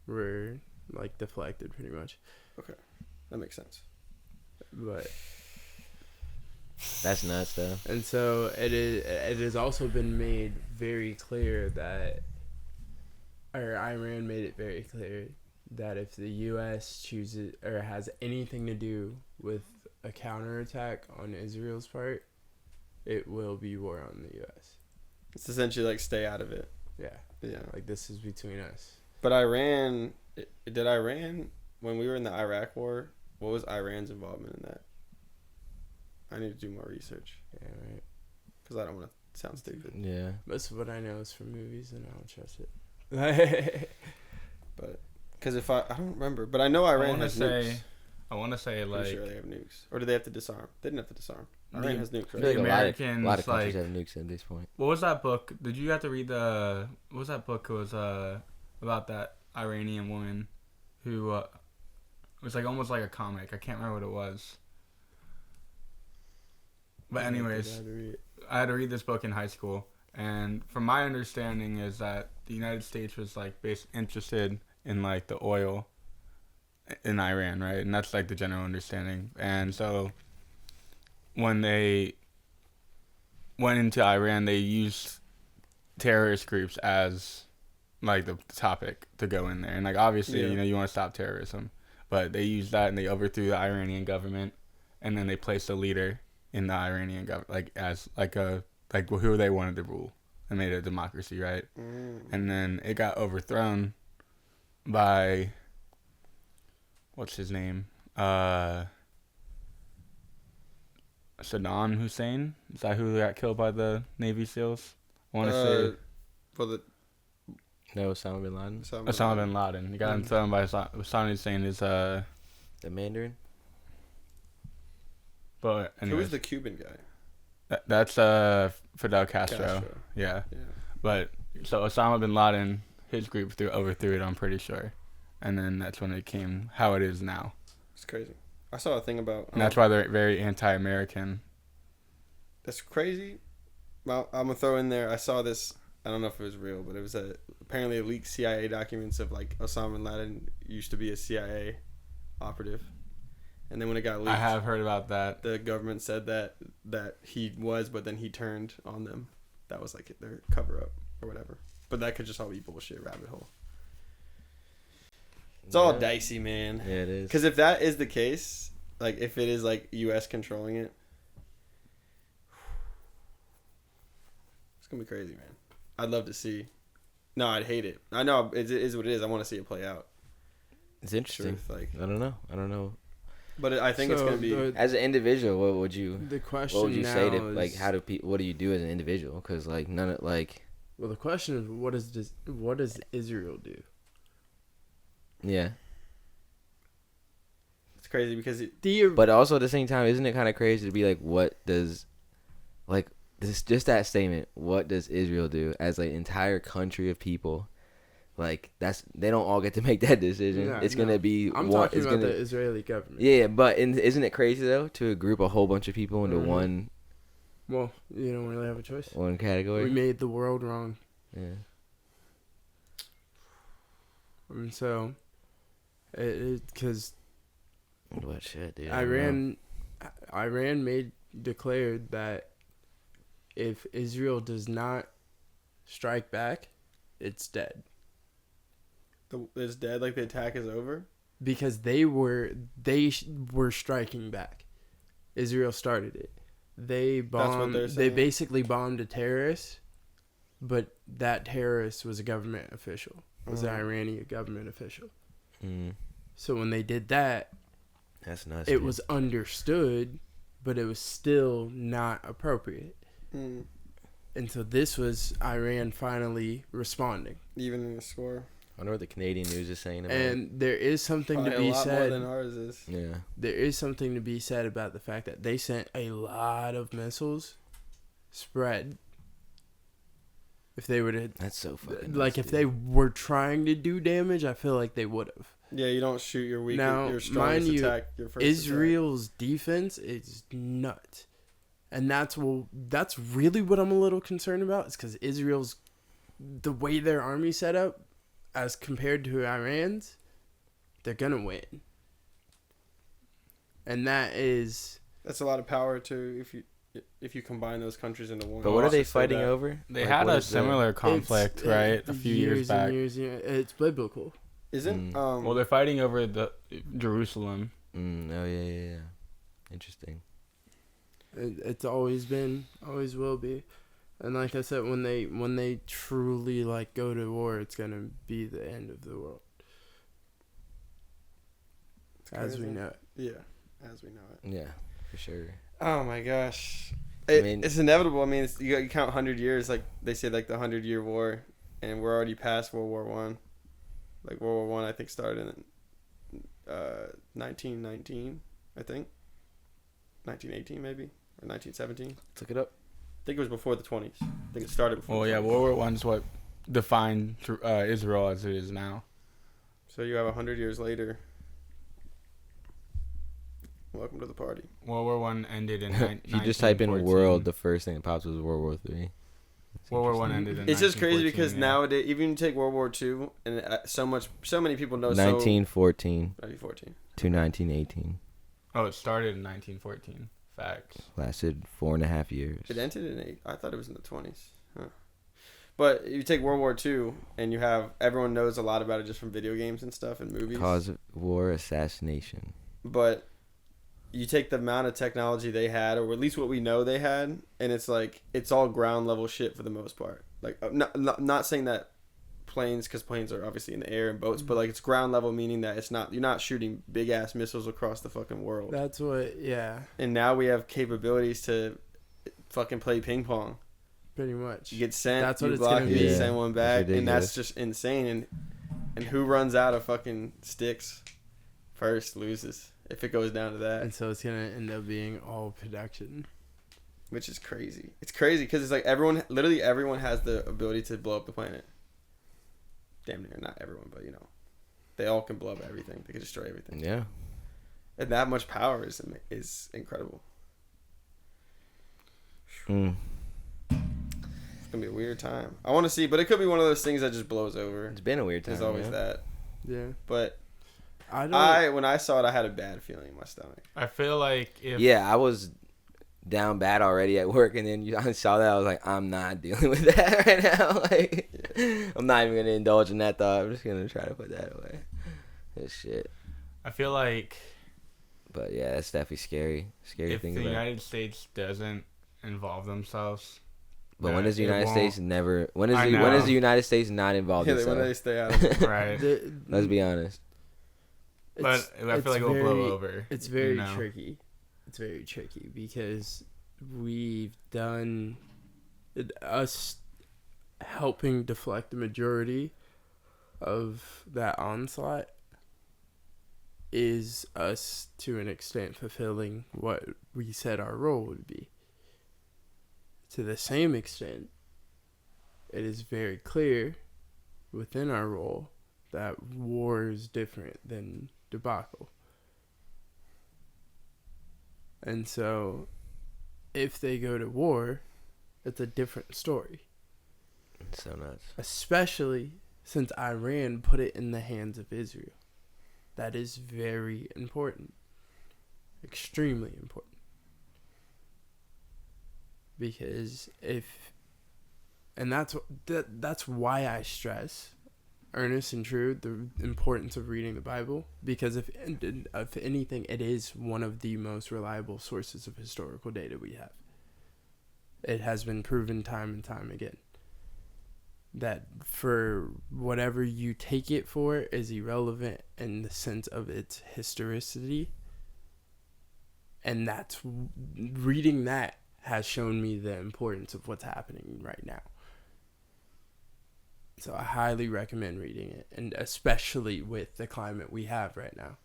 were like deflected pretty much. Okay, that makes sense. But that's nuts though. And so it has also been made very clear that, or Iran made it very clear that if the U.S. chooses or has anything to do with a counterattack on Israel's part, it will be war on the U.S. It's essentially like stay out of it. Yeah. Yeah. Like this is between us. But Iran, when we were in the Iraq war, what was Iran's involvement in that? I need to do more research. Yeah, right. Because I don't want to sound stupid. Yeah. Most of what I know is from movies, and I don't trust it. But because I don't remember, but I know Iran has nukes. I want to say like. I'm sure they have nukes, or do they have to disarm? They didn't have to disarm. Iran has nukes. Right? Like the Americans, a lot of countries have nukes at this point. What was that book? Did you have to read what was that book? It was about that Iranian woman who it was like almost like a comic. I can't remember what it was. But anyways, I had to read this book in high school, and from my understanding is that the United States was like interested in like the oil in Iran, right? And that's like the general understanding. And so when they went into Iran, they used terrorist groups as like the topic to go in there. And like obviously, you want to stop terrorism, but they used that and they overthrew the Iranian government, and then they placed a leader in the Iranian government, like as like who they wanted to rule, and made it a democracy, right? And then it got overthrown by what's his name? Saddam Hussein? Is that who got killed by the Navy SEALs? I want to say. No, Osama bin Laden. Osama bin Laden. He got thrown by Saddam Hussein. Is the Mandarin. But anyways. Who was the Cuban guy? That's Fidel Castro. Yeah. But so Osama bin Laden, his group overthrew it, I'm pretty sure. And then that's when it came how it is now. It's crazy. I saw a thing about... and that's why they're very anti-American. That's crazy. Well, I'm going to throw in there, I saw this, I don't know if it was real, but it was apparently leaked CIA documents of like Osama bin Laden used to be a CIA operative. And then when it got leaked... I have heard about that. The government said that he was, but then he turned on them. That was like their cover-up or whatever. But that could just all be bullshit, rabbit hole. It's all dicey, man. Yeah, it is. Because if that is the case, like if it is like U.S. controlling it, it's gonna be crazy, man. I'd love to see. No, I'd hate it. I know it is what it is. I want to see it play out. It's interesting. Truth, like I don't know. But I think it's gonna be as an individual. What would you? The question. What would you now say to is, like how do people? What do you do as an individual? Because like none of like. Well, the question is, what does Israel do? Yeah. It's crazy because but also at the same time, isn't it kind of crazy to be like, what does, like, this just that statement? What does Israel do as like an entire country of people? Like they don't all get to make that decision. Yeah, It's no. gonna be I'm one. talking It's about gonna, the Israeli government. yeah, but isn't it crazy though to group a whole bunch of people into Mhm. Well, you don't really have a choice. one category? We made the world wrong. Yeah. And so, because What shit, dude? I don't know. Iran declared that if Israel does not strike back, it's dead. It's dead. Like the attack is over. Because they were striking back. Israel started it. They That's what bombed. they're They saying. basically bombed a terrorist, but that terrorist was a government official. Was an Iranian government official. Mm, So when they did that, that's nuts. it dude. was understood, but it was still not appropriate. Mm. And so this was Iran finally responding. Even in the score. I wonder what the Canadian news is saying about it. And there is something to Probably be a lot more said. than ours is. Yeah. There is something to be said about the fact that they sent a lot of missiles spread. If they were to, That's so fucking like, nuts, if dude. they were trying to do damage, I feel like they would have. Yeah, you don't shoot your weakest, Now, your strongest mind you, attack. Your first Israel's defense is nuts, and that's really what I'm a little concerned about. Is because Israel's, the way their army set up, as compared to Iran's, they're gonna win, and that's That's a lot of power too. If you combine those countries into one. But what are they Just say fighting that. over? They Like, had what a is the- similar conflict, right? A few years back. It's biblical. Isn't Well, they're fighting over the Jerusalem. Oh yeah. Interesting. It's always been, always will be, and like I said, when they truly like go to war, it's gonna be the end of the world as we crazy. know it. Yeah, as we know it. Yeah, for sure. Oh my gosh, I mean- it's inevitable. I mean, you count 100 years, like they say, like the 100-year war, and we're already past World War One. Like World War One, I think started in 1919, I think 1918 maybe or 1917. Look it up. I think it was before the 20s. I think it started before. Well, the yeah, 20s. World War One's what defined Israel as it is now. So you have 100 years later. Welcome to the party. World War One ended in If you just type in 1914. world, the first thing that pops was World War III. World War One ended in It's just crazy because 1914, nowadays, even you take World War II, and so many people know. 1914 1914. to 1918. Oh, it started in 1914. Facts. Lasted 4.5 years. It ended in 8. I thought it was in the 20s. Huh. But you take World War II, and you have everyone knows a lot about it just from video games and stuff and movies. Cause of war, assassination. But you take the amount of technology they had, or at least what we know they had, and it's like it's all ground level shit for the most part. Like not saying that planes, because planes are obviously in the air and boats, but like it's ground level, meaning that you're not shooting big ass missiles across the fucking world. That's what, yeah, And now we have capabilities to fucking play ping pong. pretty much. You get sent, That's what you it's block gonna it, be. you Yeah, send one it's back, and ridiculous. that's just insane. And who runs out of fucking sticks first loses if it goes down to that. And so it's gonna end up being all production. Which is crazy. It's crazy because it's like literally everyone has the ability to blow up the planet. Damn near, not everyone, but they all can blow up everything. They can destroy everything. Yeah. And that much power is incredible. Mm. It's gonna be a weird time. I want to see, but it could be one of those things that just blows over. It's been a weird time. There's always yeah. that. Yeah, But I don't. when I saw it, I had a bad feeling in my stomach. I feel like if Yeah, I was down bad already at work, and then I saw that. I was like, I'm not dealing with that right now. Like, I'm not even gonna indulge in that thought. I'm just gonna try to put that away. This shit. I feel like But yeah, that's definitely scary. Scary if thing the about. United States doesn't involve themselves, But when does the it United won't- States never? When is I when is know. the United States not involved Yeah, in when they stuff? stay out of it. right? Let's be honest. But I feel like it'll blow over. It's very you know? tricky. It's very tricky because we've done us helping deflect the majority of that onslaught is us to an extent fulfilling what we said our role would be. To the same extent, it is very clear within our role that war is different than debacle. And so if they go to war, it's a different story. It's so nuts. Especially since Iran put it in the hands of Israel. That is very important. Extremely important. Because that's why I stress, earnest and true, the importance of reading the Bible. Because if anything, it is one of the most reliable sources of historical data we have. It has been proven time and time again that for whatever you take it for is irrelevant in the sense of its historicity. And that's reading that has shown me the importance of what's happening right now. So I highly recommend reading it, and especially with the climate we have right now.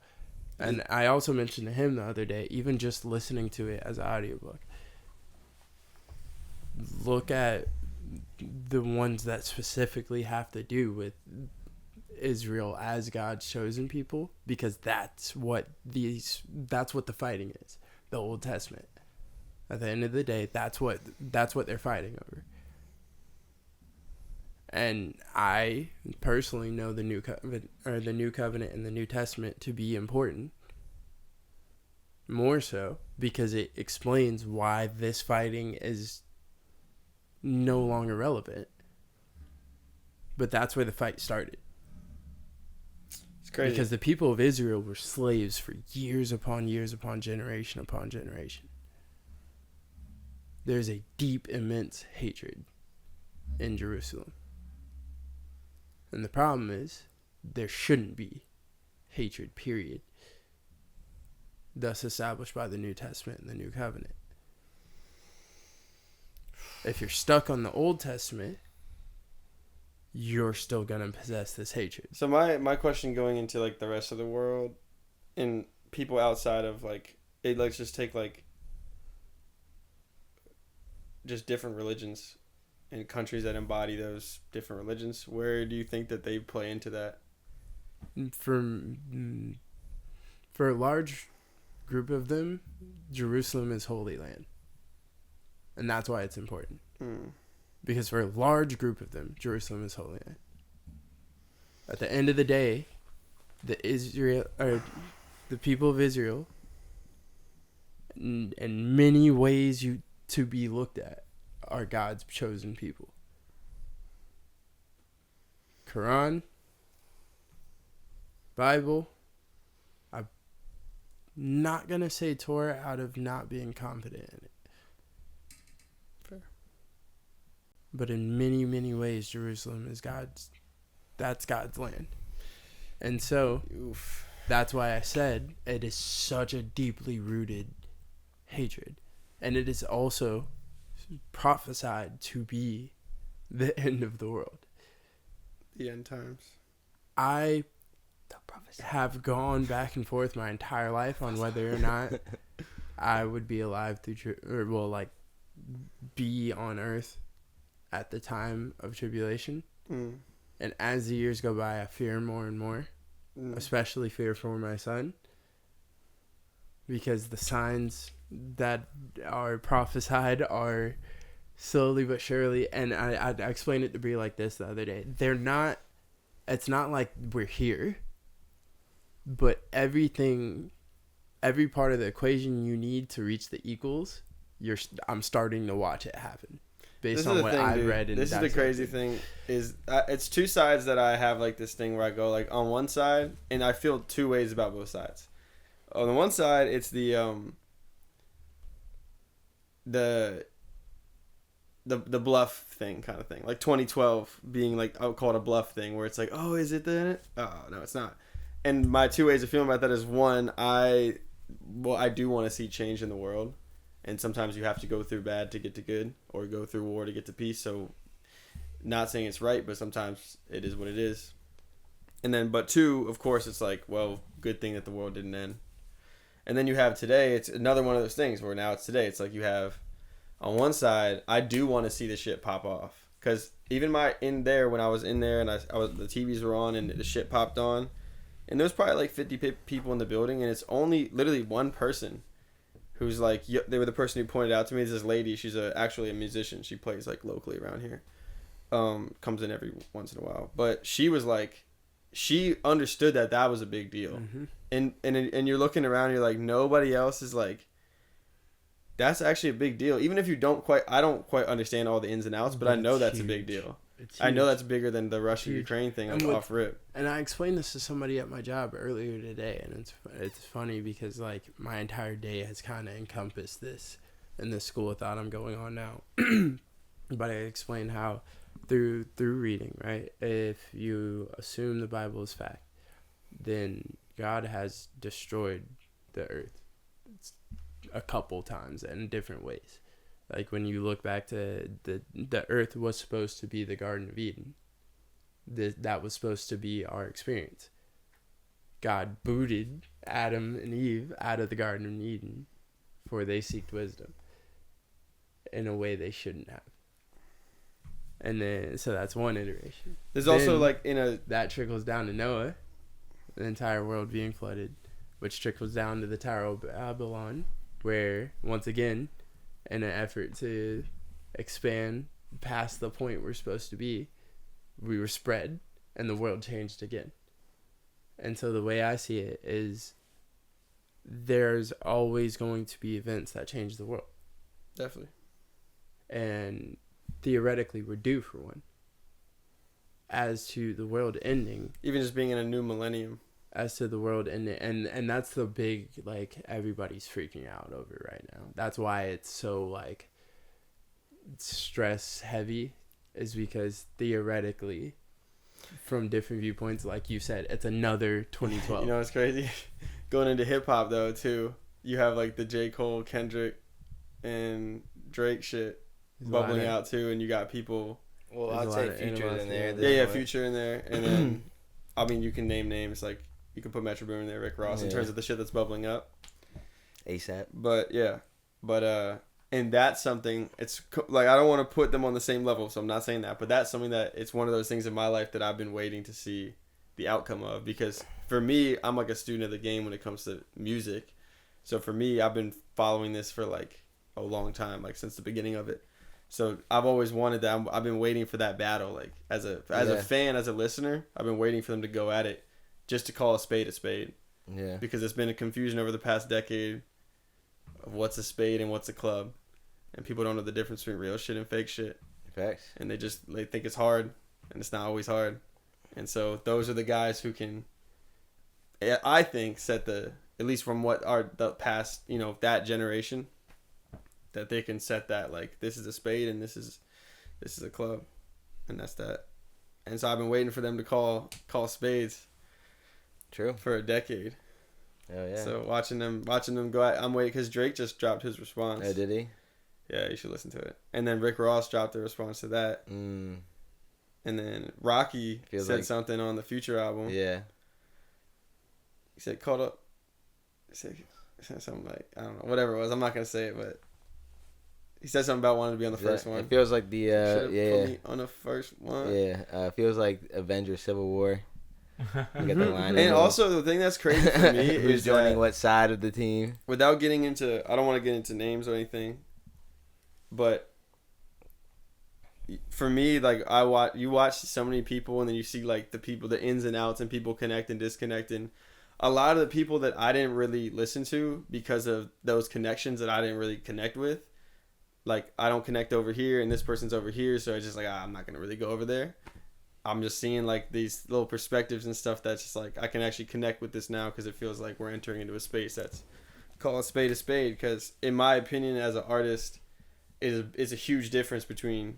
And I also mentioned to him the other day, even just listening to it as an audiobook, look at the ones that specifically have to do with Israel as God's chosen people, because that's what the fighting is. The Old Testament. At the end of the day, that's what they're fighting over. And I personally know the New Covenant and the New Testament to be important. More so because it explains why this fighting is no longer relevant. But that's where the fight started. It's crazy. Because the people of Israel were slaves for years upon years upon generation. There's a deep, immense hatred in Jerusalem. And the problem is, there shouldn't be hatred, period. Thus established by the New Testament and the New Covenant. If you're stuck on the Old Testament, you're still going to possess this hatred. So my question going into like the rest of the world and people outside of like, let's just take like just different religions and countries that embody those different religions. Where do you think that they play into that? For a large group of them, Jerusalem is Holy Land. And that's why it's important. Because for a large group of them, Jerusalem is Holy Land. At the end of the day, the people of Israel, in many ways to be looked at, are God's chosen people. Quran, Bible. I'm not going to say Torah out of not being confident in it. Fair. But in many, many ways, Jerusalem is that's God's land. And so, that's why I said it is such a deeply rooted hatred. And it is also prophesied to be the end of the world. The end times. I have gone back and forth my entire life on whether or not I would be alive be on earth at the time of tribulation. And as the years go by, I fear more and more, especially fear for my son, because the signs that are prophesied are slowly but surely, and I explained it to be like this the other day. It's not like we're here, but every part of the equation you need to reach the equals, I'm starting to watch it happen based on what I read. And this is the crazy thing is it's two sides that I have like this thing where I go like on one side, and I feel two ways about both sides. On the one side, it's the bluff thing kind of thing, like 2012 being like, I would call it a bluff thing, where it's like, oh, is it the? Oh no, it's not. And my two ways of feeling about that is, one, I do want to see change in the world, and sometimes you have to go through bad to get to good, or go through war to get to peace. So, not saying it's right, but sometimes it is what it is. And then, but two, of course, it's like, well, good thing that the world didn't end. And then you have today, it's another one of those things where now it's today. It's like you have, on one side, I do want to see the shit pop off. Because even in there, when I was in there and the TVs were on and the shit popped on, and there was probably like 50 people in the building, and it's only literally one person who's like, they were the person who pointed out to me. It's this lady. She's actually a musician. She plays like locally around here. Comes in every once in a while. But she was like, she understood that was a big deal. And you're looking around, you're like, nobody else is like, that's actually a big deal. Even if I don't quite understand all the ins and outs, but I know that's a big deal. I know that's bigger than the Russia-Ukraine thing off rip. And I explained this to somebody at my job earlier today, and it's funny because like my entire day has kind of encompassed this in this school of thought I'm going on now. But I explained how through reading, right? If you assume the Bible is fact, then God has destroyed the earth a couple times in different ways. Like when you look back to the earth was supposed to be the Garden of Eden. That was supposed to be our experience. God booted Adam and Eve out of the Garden of Eden for they seeked wisdom in a way they shouldn't have. And then, so that's one iteration. There's also like that trickles down to Noah, the entire world being flooded, which trickles down to the Tower of Babylon, where once again, in an effort to expand past the point we're supposed to be, we were spread and the world changed again. And so the way I see it is there's always going to be events that change the world. Definitely. And theoretically we're due for one. As to the world ending, even just being in a new millennium, as to the world ending, and that's the big, like, everybody's freaking out over right now. That's why it's so like stress heavy, is because theoretically from different viewpoints, like you said, it's another 2012. You know what's crazy? Going into hip hop though too, you have like the J. Cole, Kendrick, and Drake shit bubbling out too, and you got people. Well, I'd say Future's in there. Yeah, Future in there, and then I mean you can name names, like you can put Metro Boomin in there, Rick Ross, in terms of the shit that's bubbling up. ASAP. But and that's something. It's like I don't want to put them on the same level, so I'm not saying that. But that's something that it's one of those things in my life that I've been waiting to see the outcome of, because for me, I'm like a student of the game when it comes to music. So for me, I've been following this for like a long time, like since the beginning of it. So I've always wanted that. I've been waiting for that battle, like as a fan, as a listener, I've been waiting for them to go at it, just to call a spade a spade. Yeah. Because there's been a confusion over the past decade of what's a spade and what's a club, and people don't know the difference between real shit and fake shit. Facts. And they think it's hard, and it's not always hard. And so those are the guys who can, I think, set at least from what are the past, that generation, that they can set that, like, this is a spade and this is a club, and that's that. And so I've been waiting for them to call spades. True. For a decade. Oh yeah. So watching them go out, I'm waiting because Drake just dropped his response. Oh, did he? Yeah, you should listen to it. And then Rick Ross dropped a response to that. And then Rocky said something on the Future album. Yeah. He said he said something like, I don't know, whatever it was. I'm not gonna say it, but he said something about wanting to be on the first one. It feels like the put me on the first one. Yeah. It feels like Avengers Civil War. You get the line. And also the thing that's crazy for me is who's joining what side of the team. Without getting into, I don't want to get into names or anything, but for me, like you watch so many people, and then you see like the ins and outs, and people connect and disconnect, and a lot of the people that I didn't really listen to because of those connections that I didn't really connect with, like I don't connect over here, and this person's over here, so it's just like I'm not gonna really go over there. I'm just seeing like these little perspectives and stuff that's just like I can actually connect with this now, because it feels like we're entering into a space that's call a spade, because in my opinion as an artist, is a huge difference between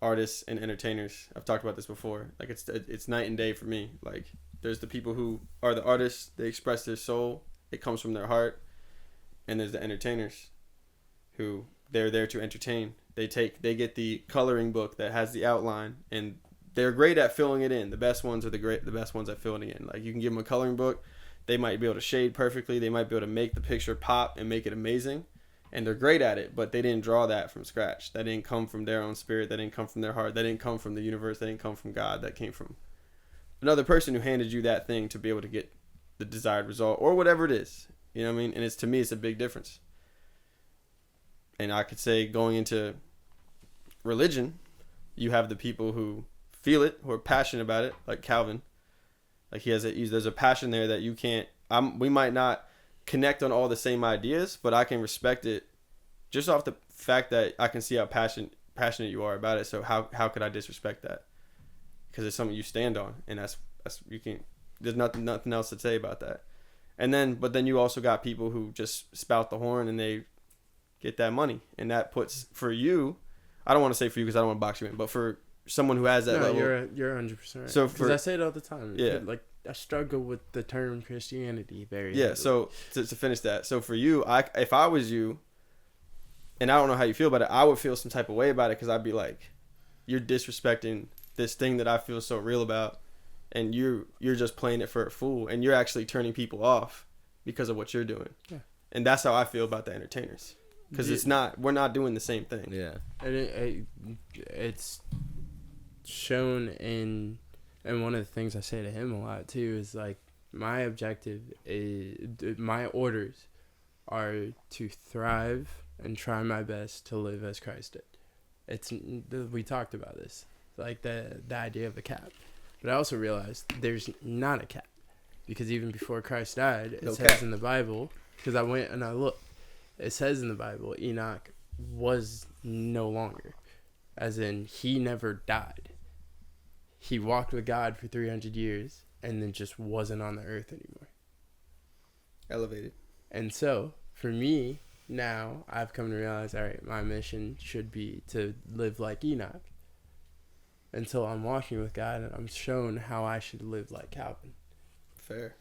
artists and entertainers. I've talked about this before. Like it's night and day for me. Like there's the people who are the artists, they express their soul, it comes from their heart, and there's the entertainers who they're there to entertain. They get the coloring book that has the outline, and they're great at filling it in. The best ones are the best ones at filling it in. Like you can give them a coloring book, they might be able to shade perfectly, they might be able to make the picture pop and make it amazing, and they're great at it, but they didn't draw that from scratch. That didn't come from their own spirit. That didn't come from their heart. That didn't come from the universe. That didn't come from God. That came from another person who handed you that thing to be able to get the desired result or whatever it is. You know what I mean? And to me, it's a big difference. And I could say going into religion, you have the people who feel it, who are passionate about it, like Calvin. Like there's a passion there that you can't. We might not connect on all the same ideas, but I can respect it just off the fact that I can see how passionate you are about it. So how could I disrespect that? Because it's something you stand on, and that's you can. There's nothing else to say about that. But then you also got people who just spout the horn and they get that money, and that puts for you. I don't want to say for you because I don't want to box you in, but for someone who has that level, you're 100% right. So because I say it all the time. Yeah, like I struggle with the term Christianity very. Yeah, so to finish that, so for you, if I was you, and I don't know how you feel about it, I would feel some type of way about it because I'd be like, you're disrespecting this thing that I feel so real about, and you're just playing it for a fool, and you're actually turning people off because of what you're doing. Yeah, and that's how I feel about the entertainers. Because we're not doing the same thing. Yeah. And it's shown in, and one of the things I say to him a lot too is like, my objective is, my orders are to thrive and try my best to live as Christ did. We talked about this, like the idea of a cap. But I also realized there's not a cap. Because even before Christ died, it says in the Bible, because I went and I looked, it says in the Bible, Enoch was no longer. As in, he never died. He walked with God for 300 years and then just wasn't on the earth anymore. Elevated. And so, for me, now, I've come to realize, all right, my mission should be to live like Enoch. Until I'm walking with God and I'm shown how I should live like Calvin. Fair.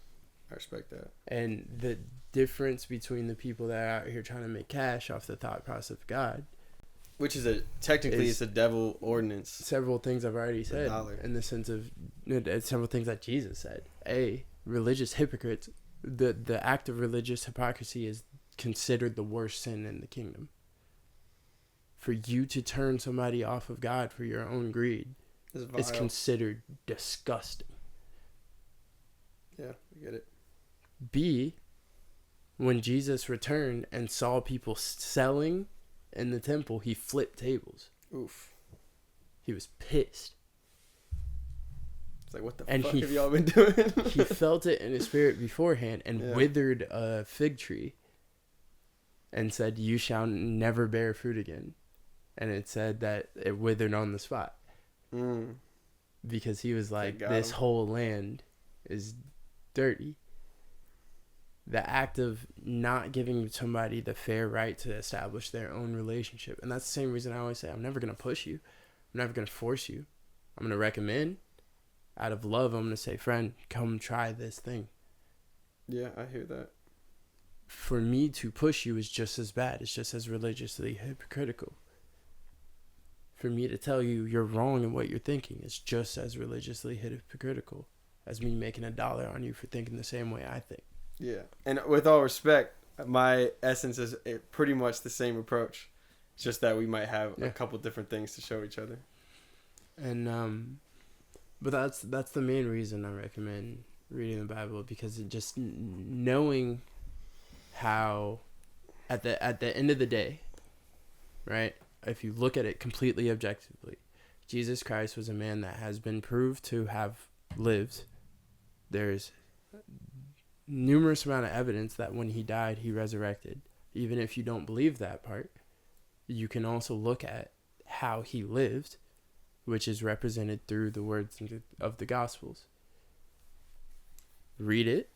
I respect that. And the difference between the people that are out here trying to make cash off the thought process of God, which is it's a devil ordinance. Several things I've already said in the sense of several things that Jesus said. Religious hypocrites, the act of religious hypocrisy is considered the worst sin in the kingdom. For you to turn somebody off of God for your own greed is considered disgusting. Yeah, I get it. B, when Jesus returned and saw people selling in the temple, he flipped tables. Oof. He was pissed. It's like, what the fuck have y'all been doing? He felt it in his spirit beforehand and withered a fig tree and said, you shall never bear fruit again. And it said that it withered on the spot. Because he was like, this whole land is dirty. The act of not giving somebody the fair right to establish their own relationship. And that's the same reason I always say, I'm never going to push you. I'm never going to force you. I'm going to recommend. Out of love, I'm going to say, friend, come try this thing. Yeah, I hear that. For me to push you is just as bad. It's just as religiously hypocritical. For me to tell you you're wrong in what you're thinking is just as religiously hypocritical as me making $1 on you for thinking the same way I think. Yeah, and with all respect, my essence is pretty much the same approach. It's just that we might have a couple different things to show each other. And but that's the main reason I recommend reading the Bible, because it just knowing how at the end of the day, right? If you look at it completely objectively, Jesus Christ was a man that has been proved to have lived. There's numerous amount of evidence that when he died, he resurrected. Even if you don't believe that part, you can also look at how he lived, which is represented through the words of the Gospels. Read it.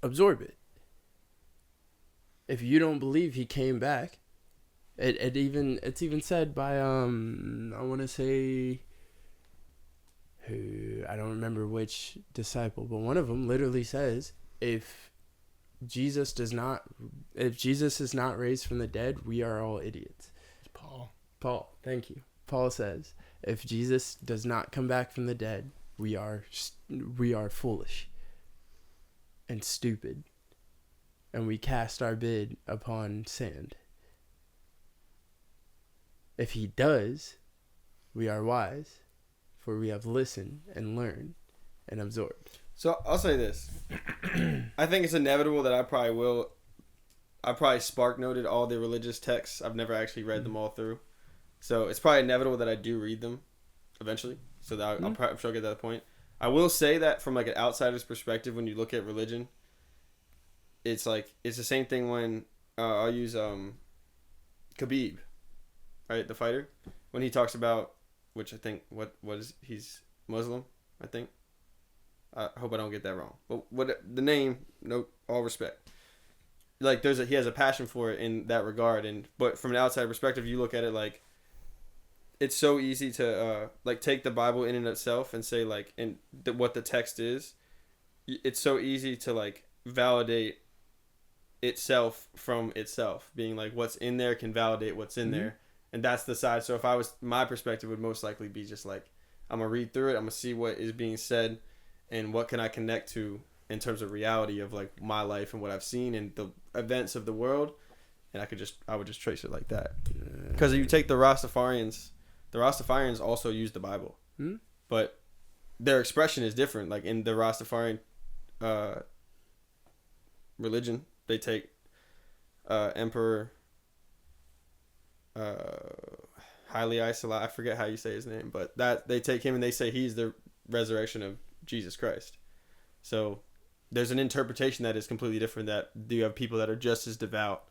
Absorb it. If you don't believe he came back, it's even said by I want to say, I don't remember which disciple, but one of them literally says, if Jesus is not raised from the dead, we are all idiots. It's Paul. Thank you. Paul says, if Jesus does not come back from the dead, we are foolish and stupid. and we cast our bid upon sand. If he does, we are wise, for we have listened and learned and absorbed. So I'll say this. I think it's inevitable that I probably spark noted all the religious texts. I've never actually read them all through. So it's probably inevitable that I do read them eventually. So that I'm sure I'll get to that point. I will say that from like an outsider's perspective, when you look at religion, it's the same thing when I'll use Khabib, right, the fighter, when he talks about, which I think he's Muslim, I think. I hope I don't get that wrong. But what the name, no, all respect. Like he has a passion for it in that regard, but from an outside perspective, you look at it like it's so easy to like take the Bible in and itself and say like what the text is. It's so easy to like validate itself from itself, being like what's in there can validate what's in there, and that's the side. So if I was, my perspective would most likely be just like, I'm gonna read through it, I'm gonna see what is being said, and what can I connect to in terms of reality of like my life and what I've seen and the events of the world, and I would just trace it like that. Because if you take the Rastafarians also use the Bible, but their expression is different. Like in the Rastafarian religion, they take Emperor Haile Selassie, I forget how you say his name, but that they take him and they say he's the resurrection of Jesus Christ. So there's an interpretation that is completely different, that you have people that are just as devout.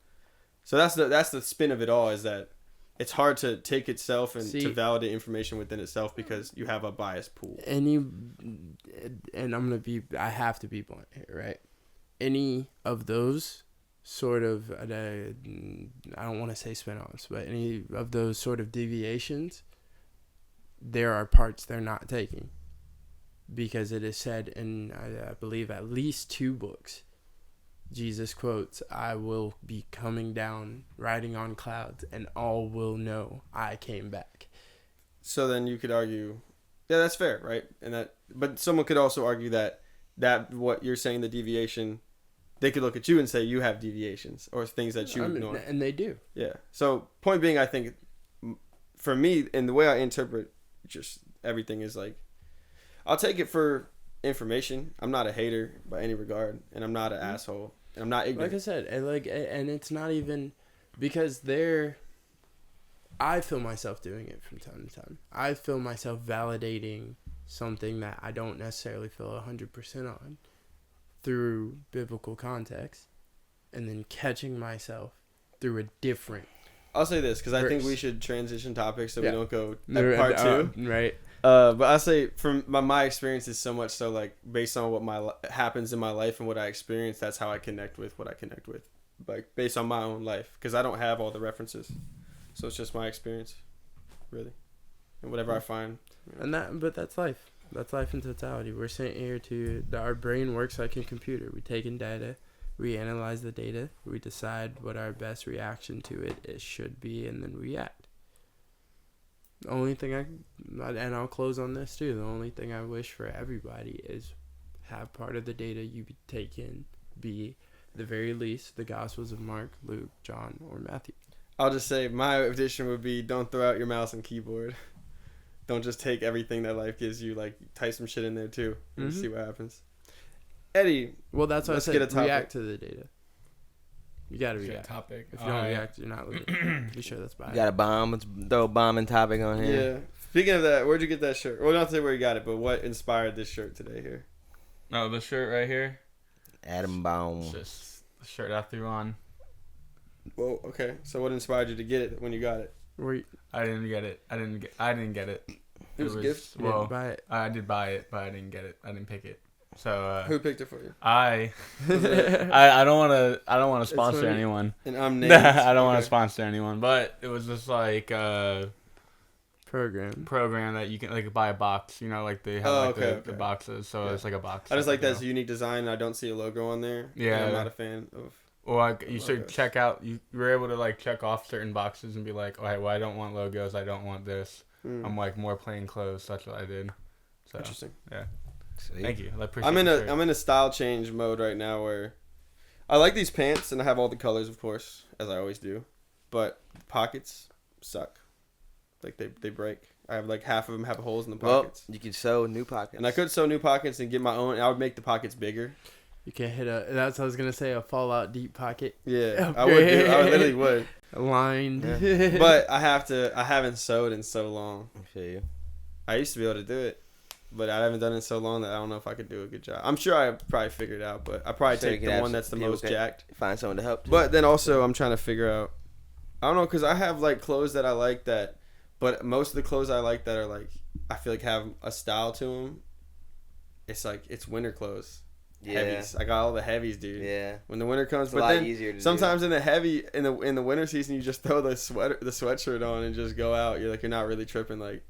So that's the spin of it all, is that it's hard to take itself and to validate information within itself because you have a biased pool. And I have to be blunt here, right? Any of those sort of, I don't want to say spin-offs, but any of those sort of deviations, there are parts they're not taking. Because it is said in, I believe, at least 2 books, Jesus quotes, "I will be coming down, riding on clouds, and all will know I came back." So then you could argue, yeah, that's fair, right? But someone could also argue that what you're saying, the deviation, they could look at you and say you have deviations or things that you ignore. And they do. Yeah. So point being, I think, for me, and the way I interpret just everything is like, I'll take it for information. I'm not a hater by any regard, and I'm not an asshole, and I'm not ignorant. Like I said, and it's not even because I feel myself doing it from time to time. I feel myself validating something that I don't necessarily feel 100% on through biblical context, and then catching myself through a different. I'll say this because I think we should transition topics so we don't go at part 2. Right. But I say from my experience is so much so like based on what happens in my life and what I experience, that's how I connect with what I connect with, like based on my own life, because I don't have all the references, so it's just my experience, really, and whatever I find. And that's life. That's life in totality. We're sent here our brain works like a computer. We take in data, we analyze the data, we decide what our best reaction to it should be, and then we act. The only thing and I'll close on this too, the only thing I wish for everybody is have part of the data you take in be, the very least, the Gospels of Mark, Luke, John, or Matthew. I'll just say my addition would be, don't throw out your mouse and keyboard. Don't just take everything that life gives you, like type some shit in there too and see what happens. Eddie, well, that's what I said, react to the data. You gotta react. Topic. If you don't react, you're not living. Be sure that's bad. You got a bomb. Let's throw a bombing topic on here. Yeah. Speaking of that, where'd you get that shirt? Well, not say where you got it, but what inspired this shirt today here? Oh, the shirt right here. Adam Baum. It's just the shirt I threw on. Well, okay. So what inspired you to get it when you got it? I didn't get it. I didn't get it. It was a gift? Well, buy it. I did buy it, but I didn't get it. I didn't pick it. So who picked it for you? I don't want to sponsor anyone. And I'm named. I don't want to sponsor anyone, but it was just like program that you can like buy a box, you know, like they have the boxes, so it's like a box. I just like that's a unique design, and I don't see a logo on there. Yeah, I'm not a fan of. Or you should check out. You were able to like check off certain boxes and be like, oh, hey, well, I don't want logos. I don't want this. I'm like more plain clothes. That's what I did. So interesting. Yeah. Sweet. Thank you. I'm in a style change mode right now where I like these pants, and I have all the colors, of course, as I always do. But the pockets suck. Like they break. I have like half of them have holes in the pockets. Well, you could sew new pockets. And I could sew new pockets and get my own. I would make the pockets bigger. You can hit that's what I was gonna say, a Fallout deep pocket. Yeah, I would do. I literally would. Lined. Yeah. But I haven't sewed in so long. I feel you. I used to be able to do it, but I haven't done it in so long that I don't know if I could do a good job. I'm sure I probably figured it out, but I probably So you take can the have one that's the people most can jacked. Find someone to help. Too. But then also I'm trying to figure out. I don't know, because I have like clothes that I like that, but most of the clothes I like that are like I feel like have a style to them. It's like it's winter clothes. yeah. Heavies. I got all the heavies, dude. Yeah. When the winter comes, It's a but lot then easier to sometimes in the winter season, you just throw the sweatshirt on and just go out. You're not really tripping. Like,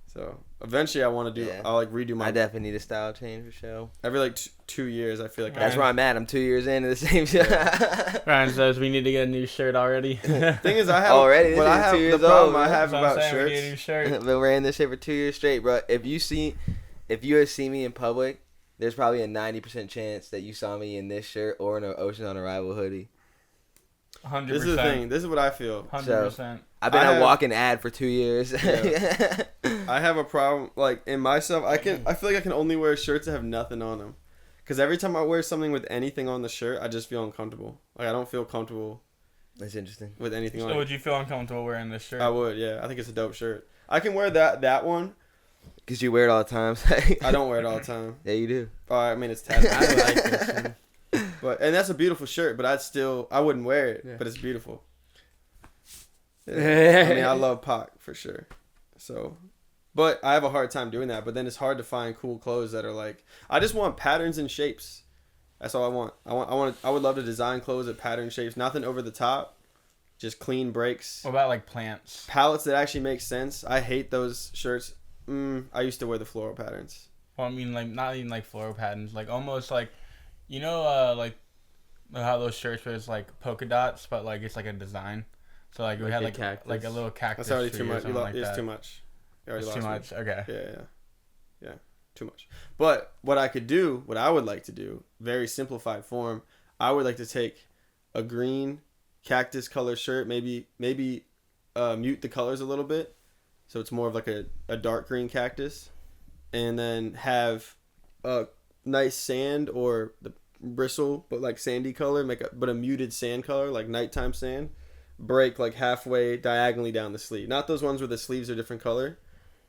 so eventually I want to do. Yeah. I'll like redo do. my. I definitely need a style change for sure. Every like 2 years, I feel like That's where I'm at. I'm 2 years into the same show. Ryan says we need to get a new shirt already. Thing is, I have Already? What This I is have 2 the years problem old, I man. have That's what I'm about saying, we need a shirts. new shirt. Been wearing this shit for 2 years straight, bro. If you see me in public, there's probably a 90% chance that you saw me in this shirt or in an Ocean on Arrival hoodie. 100%. This is the thing. This is what I feel. 100%. I've been I a have- walking ad for 2 years. Yeah. I have a problem like in myself. I feel like I can only wear shirts that have nothing on them, because every time I wear something with anything on the shirt, I just feel uncomfortable. Like I don't feel comfortable That's interesting. with anything on So it. would you feel uncomfortable wearing this shirt? I would, yeah. I think it's a dope shirt. I can wear that one. Because you wear it all the time. I don't wear it all the time. Yeah, you do. I mean, it's tattered. I like this one. And that's a beautiful shirt, but I wouldn't wear it, Yeah. but it's beautiful. Yeah. I mean, I love Pac for sure. So, but I have a hard time doing that. But then it's hard to find cool clothes that are like, I just want patterns and shapes. That's all I want. I would love to design clothes at pattern shapes, nothing over the top, just clean breaks. What about like plants? Palettes that actually make sense. I hate those shirts. I used to wear the floral patterns. Well, I mean, like not even like floral patterns, like almost like, like how those shirts where it's like polka dots, but like it's like a design. So like we Like had a like cactus. a little cactus. That's already tree too or much. something like It's that. too much. You already It's too lost me. much. Okay. Yeah, too much. But what I would like to do, very simplified form, I would like to take a green cactus color shirt, maybe mute the colors a little bit, so it's more of like a dark green cactus, and then have a nice sand or the bristle, but like sandy color, but a muted sand color, like nighttime sand, break like halfway diagonally down the sleeve. Not those ones where the sleeves are different color,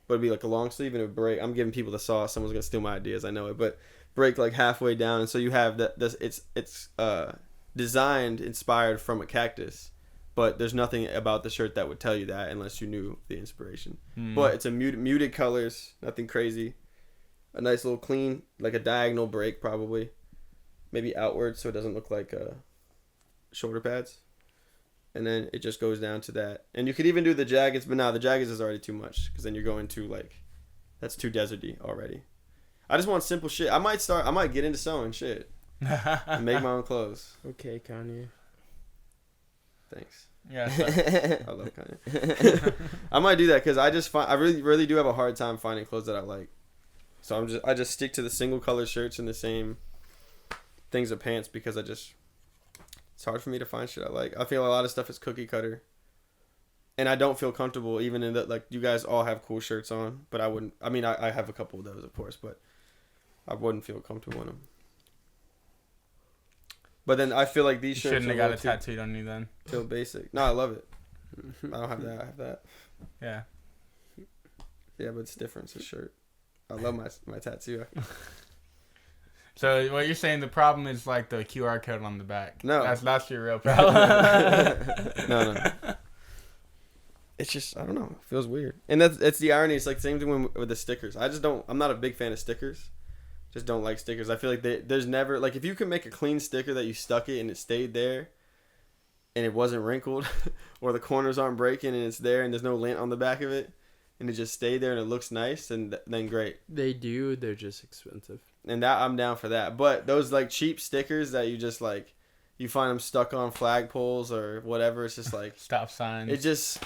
but it'd be like a long sleeve and it would break. I'm giving people the sauce. Someone's gonna steal my ideas. I know it, but break like halfway down, and so you have that. It's designed inspired from a cactus, but there's nothing about the shirt that would tell you that unless you knew the inspiration. But it's a muted colors, nothing crazy. A nice little clean, like a diagonal break probably, maybe outward so it doesn't look like shoulder pads. And then it just goes down to that. And you could even do the jaggeds, but the jaggeds is already too much because then you're going to like, that's too deserty already. I just want simple shit. I might get into sewing shit and make my own clothes. Okay, Kanye. Thanks. Yeah. So, I love Kanye. I might do that because I really do have a hard time finding clothes that I like. So I just stick to the single color shirts and the same things of pants because it's hard for me to find shit I like. I feel a lot of stuff is cookie cutter. And I don't feel comfortable even in that, like, you guys all have cool shirts on, but I wouldn't. I mean, I have a couple of those, of course, but I wouldn't feel comfortable in them. But then I feel like these you shirts shouldn't are have got it tattooed on you then. too basic. No, I love it. I don't have that. I have that. Yeah. Yeah, but it's different. It's a shirt. I love my tattoo. So what you're saying, the problem is like the QR code on the back. No. That's your real problem. No. It's just, I don't know. It feels weird. And that's the irony. It's like the same thing with the stickers. I'm not a big fan of stickers. Just don't like stickers. I feel like there's never, like, if you can make a clean sticker that you stuck it and it stayed there and it wasn't wrinkled or the corners aren't breaking and it's there and there's no lint on the back of it and it just stayed there and it looks nice, then great. They do. They're just expensive. And that I'm down for that. But those like cheap stickers that you just like, you find them stuck on flagpoles or whatever, it's just like Stop signs.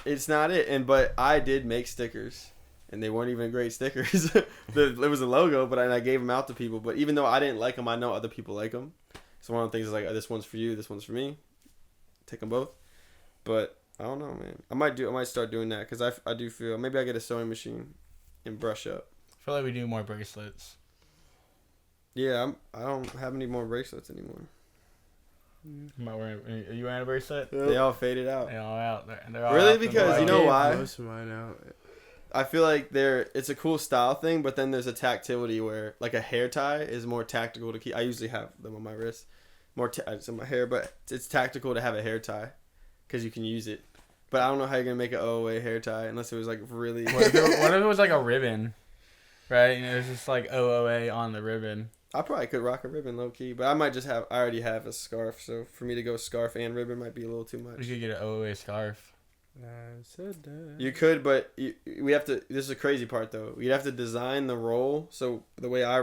it's not it. But I did make stickers, and they weren't even great stickers. It was a logo, but I gave them out to people. But even though I didn't like them, I know other people like them, So one of the things is like, this one's for you, this one's for me. Take them both. But I don't know, man. I might start doing that because I do feel maybe I get a sewing machine and brush up. I feel like we do more bracelets. Yeah, I don't have any more bracelets anymore. Are you wearing a bracelet? They all faded out. They're all out. They're all Really? out the Because door. you know why? Most of mine out. I feel like it's a cool style thing, but then there's a tactility where like a hair tie is more tactical to keep. I usually have them on my wrist, it's in my hair, but it's tactical to have a hair tie because you can use it. But I don't know how you're gonna make an OOA hair tie unless it was like really. What if it was like a ribbon, right? And it was just like OOA on the ribbon. I probably could rock a ribbon low key, but I might just I already have a scarf, so for me to go scarf and ribbon might be a little too much. We could get an OOA scarf. I said that. You could, but we have to. This is a crazy part though. We'd have to design the roll. So the way I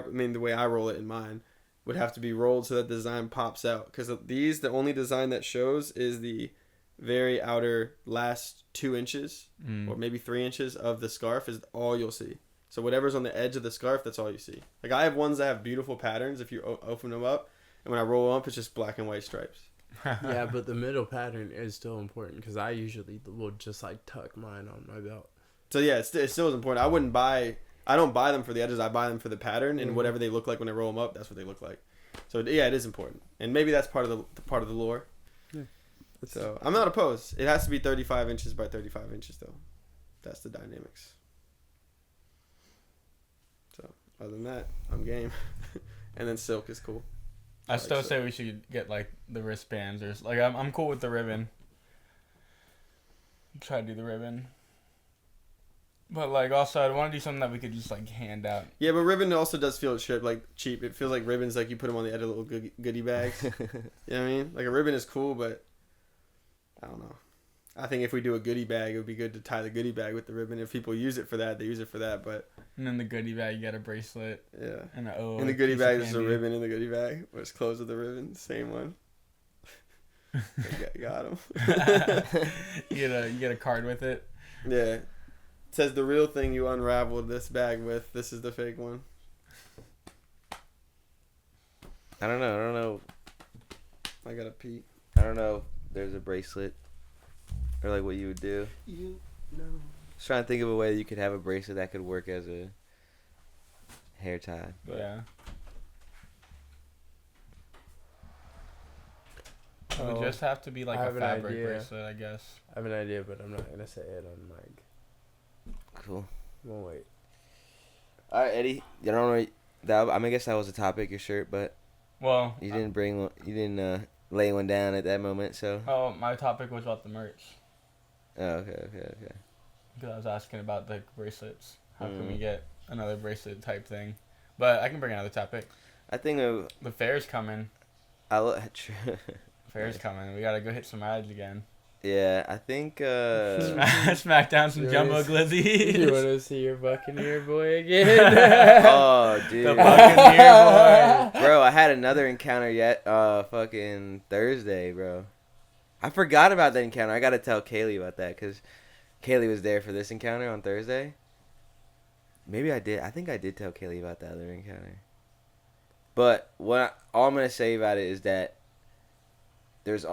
roll it in mine would have to be rolled so that the design pops out. Because the only design that shows is the very outer last 2 inches or maybe 3 inches of the scarf is all you'll see. So whatever's on the edge of the scarf, that's all you see. Like I have ones that have beautiful patterns if you open them up, and when I roll them up, it's just black and white stripes. Yeah, but the middle pattern is still important because I usually will just like tuck mine on my belt. So yeah, it still is important. I don't buy them for the edges. I buy them for the pattern and whatever they look like when I roll them up. That's what they look like. So yeah, it is important, and maybe that's part of the lore. Yeah. So I'm not opposed. It has to be 35 inches by 35 inches though. That's the dynamics. So other than that, I'm game. And then silk is cool. I still say we should get like the wristbands or like I'm cool with the ribbon. Try to do the ribbon. But like also I want to do something that we could just like hand out. Yeah, but ribbon also does feel cheap. It feels like ribbons like you put them on the edge of little goodie bags. You know what I mean? Like a ribbon is cool, but I don't know. I think if we do a goodie bag, it would be good to tie the goodie bag with the ribbon. If people use it for that, they use it for that. But and then the goodie bag, you got a bracelet. Yeah. And an O. In the goodie bag, there's a ribbon in the goodie bag. Where it's closed with the ribbon, same one. Got him. You get a card with it. Yeah. It says the real thing you unraveled this bag with. This is the fake one. I don't know. I got a peek. I don't know if there's a bracelet or like what you would do. You know. Just trying to think of a way you could have a bracelet that could work as a hair tie. But Yeah. It would just have to be like I a have an fabric idea. bracelet, I guess. I have an idea, but I'm not gonna say it on mic. cool. We'll wait. All right, Eddie. I don't know. I guess that was a topic, your shirt, but Well, you didn't lay one down at that moment. So. oh, my topic was about the merch. Oh, okay. Because I was asking about the bracelets. How can we get another bracelet type thing? But I can bring another topic. I think The fair's coming. Fair's coming. We gotta go hit some ads again. Yeah, I think. Smack down some jumbo glizzies. You want to see your Buccaneer boy again? Oh, dude. The Buccaneer boy. Bro, I had another encounter fucking Thursday, bro. I forgot about that encounter. I gotta tell Kaylee about that because Kaylee was there for this encounter on Thursday. Maybe I did. I think I did tell Kaylee about that other encounter. But all I'm gonna say about it is that there was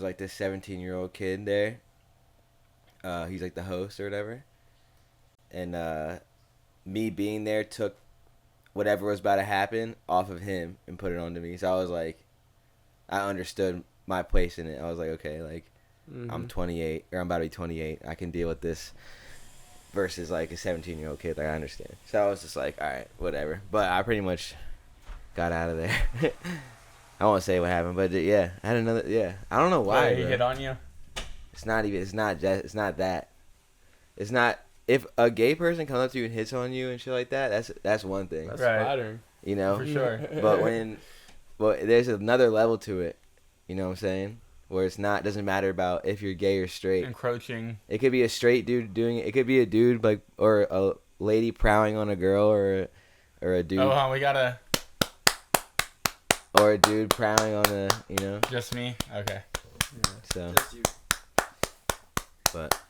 like this 17-year-old kid there. He's like the host or whatever. And me being there took whatever was about to happen off of him and put it onto me. So I was like, I understood my place in it. I was like, okay, like I'm 28 or I'm about to be 28. I can deal with this versus like a 17-year-old kid. Like I understand. So I was just like, all right, whatever. But I pretty much got out of there. I won't say what happened, but yeah, I had another. Yeah, I don't know why. He bro. hit on you. It's not that. It's not. If a gay person comes up to you and hits on you and shit like that, that's one thing. That's Right. flattering. You know. For sure. But there's another level to it. You know what I'm saying? Where doesn't matter about if you're gay or straight. Encroaching. It could be a straight dude doing it. It could be a dude like or a lady prowling on a girl or a dude. Oh, we gotta. Or a dude prowling on a, Just me? Okay. So. Just you. But.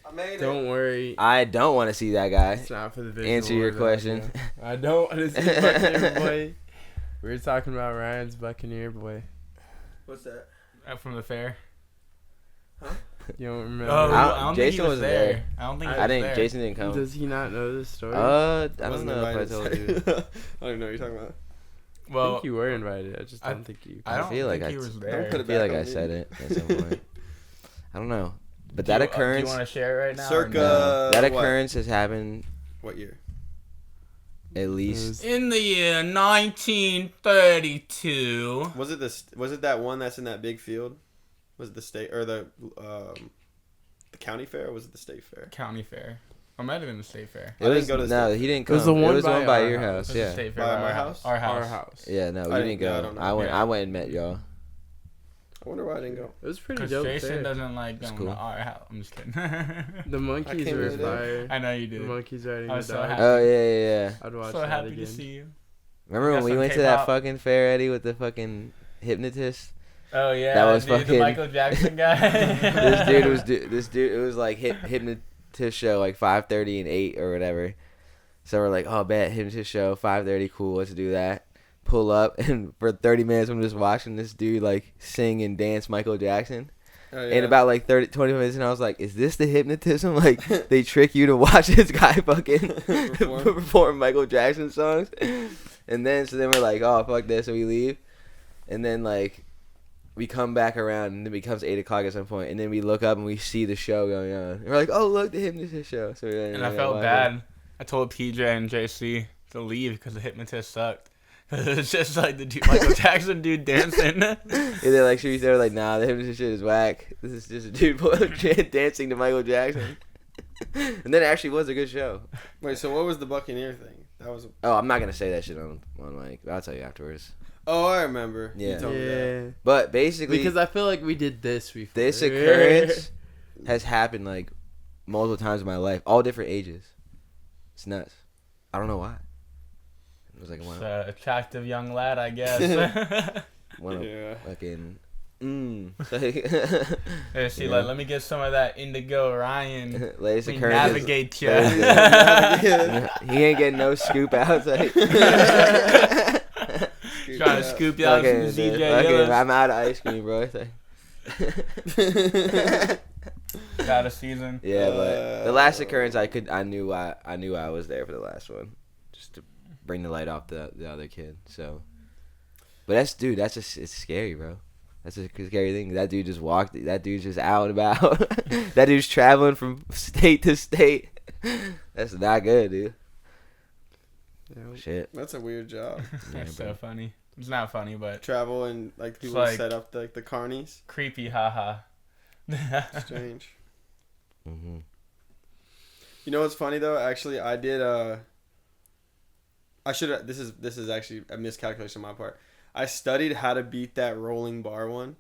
I made it. Don't worry. I don't want to see that guy. It's not for the visual. Answer your question. I don't want to see Buccaneer boy. We were talking about Ryan's Buccaneer boy. What's that? From the fair. You don't remember? Oh, I I don't- don't think Jason he was wasn't there. there. I don't think he I was didn't. there. Jason didn't come. Does he not know this story? I don't Wasn't know if I invited, told so- you. I don't even know what you're talking about. I Well, think you were invited. I just I- don't think you. I don't feel like think he I- was Don't there. put I it feel back like I on me. said it at some point. I don't know, but Do that you- occurrence, Do you want to share it right now? or Circa- no? that what? occurrence has happened What year? at least. In the year 1932. Was it that one that's in that big field? Was it the state or the county fair? Or was it the state fair? County fair. Or might have been the state fair. It I was, didn't go to the no, state he didn't It come. was the one the by one by our your house. It house. was Yeah. the state fair By by my our house? Our house. Our house. Yeah, no, I you didn't- didn't yeah, I go. don't know. I went. Yeah. I went and met y'all. I wonder why I didn't go. It was pretty Because dope. Jason There. doesn't like It's going cool. to our house. I'm just kidding. The monkeys came were in there. fire. I know you The did. monkeys riding I the was so dog. happy. Oh yeah. I'd watch So that happy again. to see you. Remember got when we some went to that K-pop? fucking fair, Eddie, with the fucking hypnotist? Oh yeah, That was dude, fucking- the Michael Jackson guy. This dude. It was like hypnotist show, like 5:30 and 8 or whatever. So we're like, oh, bet hypnotist show 5:30, cool. Let's do that. Pull up, and for 30 minutes, I'm just watching this dude like sing and dance Michael Jackson. Oh, yeah. And about like 20 minutes, and I was like, is this the hypnotism? Like, they trick you to watch this guy fucking perform Michael Jackson songs? And then, so then we're like, oh, fuck this, so we leave. And then, like, we come back around, and it becomes 8 o'clock at some point, and then we look up, and we see the show going on. And we're like, oh, look, the hypnotist show. So And I felt bad. I told PJ and JC to leave because the hypnotist sucked. It's just like the dude, Michael Jackson dude dancing. Yeah, they're like, should we say, like, nah, the hypnotist shit is whack. This is just a dude dancing to Michael Jackson. And then it actually was a good show. Wait, so what was the Buccaneer thing? That was. Oh, I'm not gonna say that shit on mic. I'll tell you afterwards. Oh, I remember. Yeah. You told me that. Yeah. But basically, Because I feel like we did this before. this occurrence has happened like multiple times in my life, all different ages. It's nuts. I don't know why. It was like It's one, an attractive young lad, I guess. one of Yeah. fucking. Hey, see, Yeah. like, let me get some of that indigo Ryan. Latest We occurrence. navigate you. He ain't getting no scoop out. Like, Trying to scoop you out some fucking, ZJ fucking, Yellows. I'm out of ice cream, bro. It's like- Out of season. Yeah, but the last occurrence, I knew I was there for the last one, just to bring the light off the other kid. So, but it's scary, bro. That's a scary thing. That dude just walked. That dude's just out and about. That dude's traveling from state to state. That's not good, dude. Yeah. Shit. That's a weird job. Yeah, That's so bro. funny. It's not funny, but Travel and like people like- set up the carnies. creepy, haha. Strange. Mhm. You know what's funny though? Actually, I did. I should. This is actually a miscalculation on my part. I studied how to beat that rolling bar one,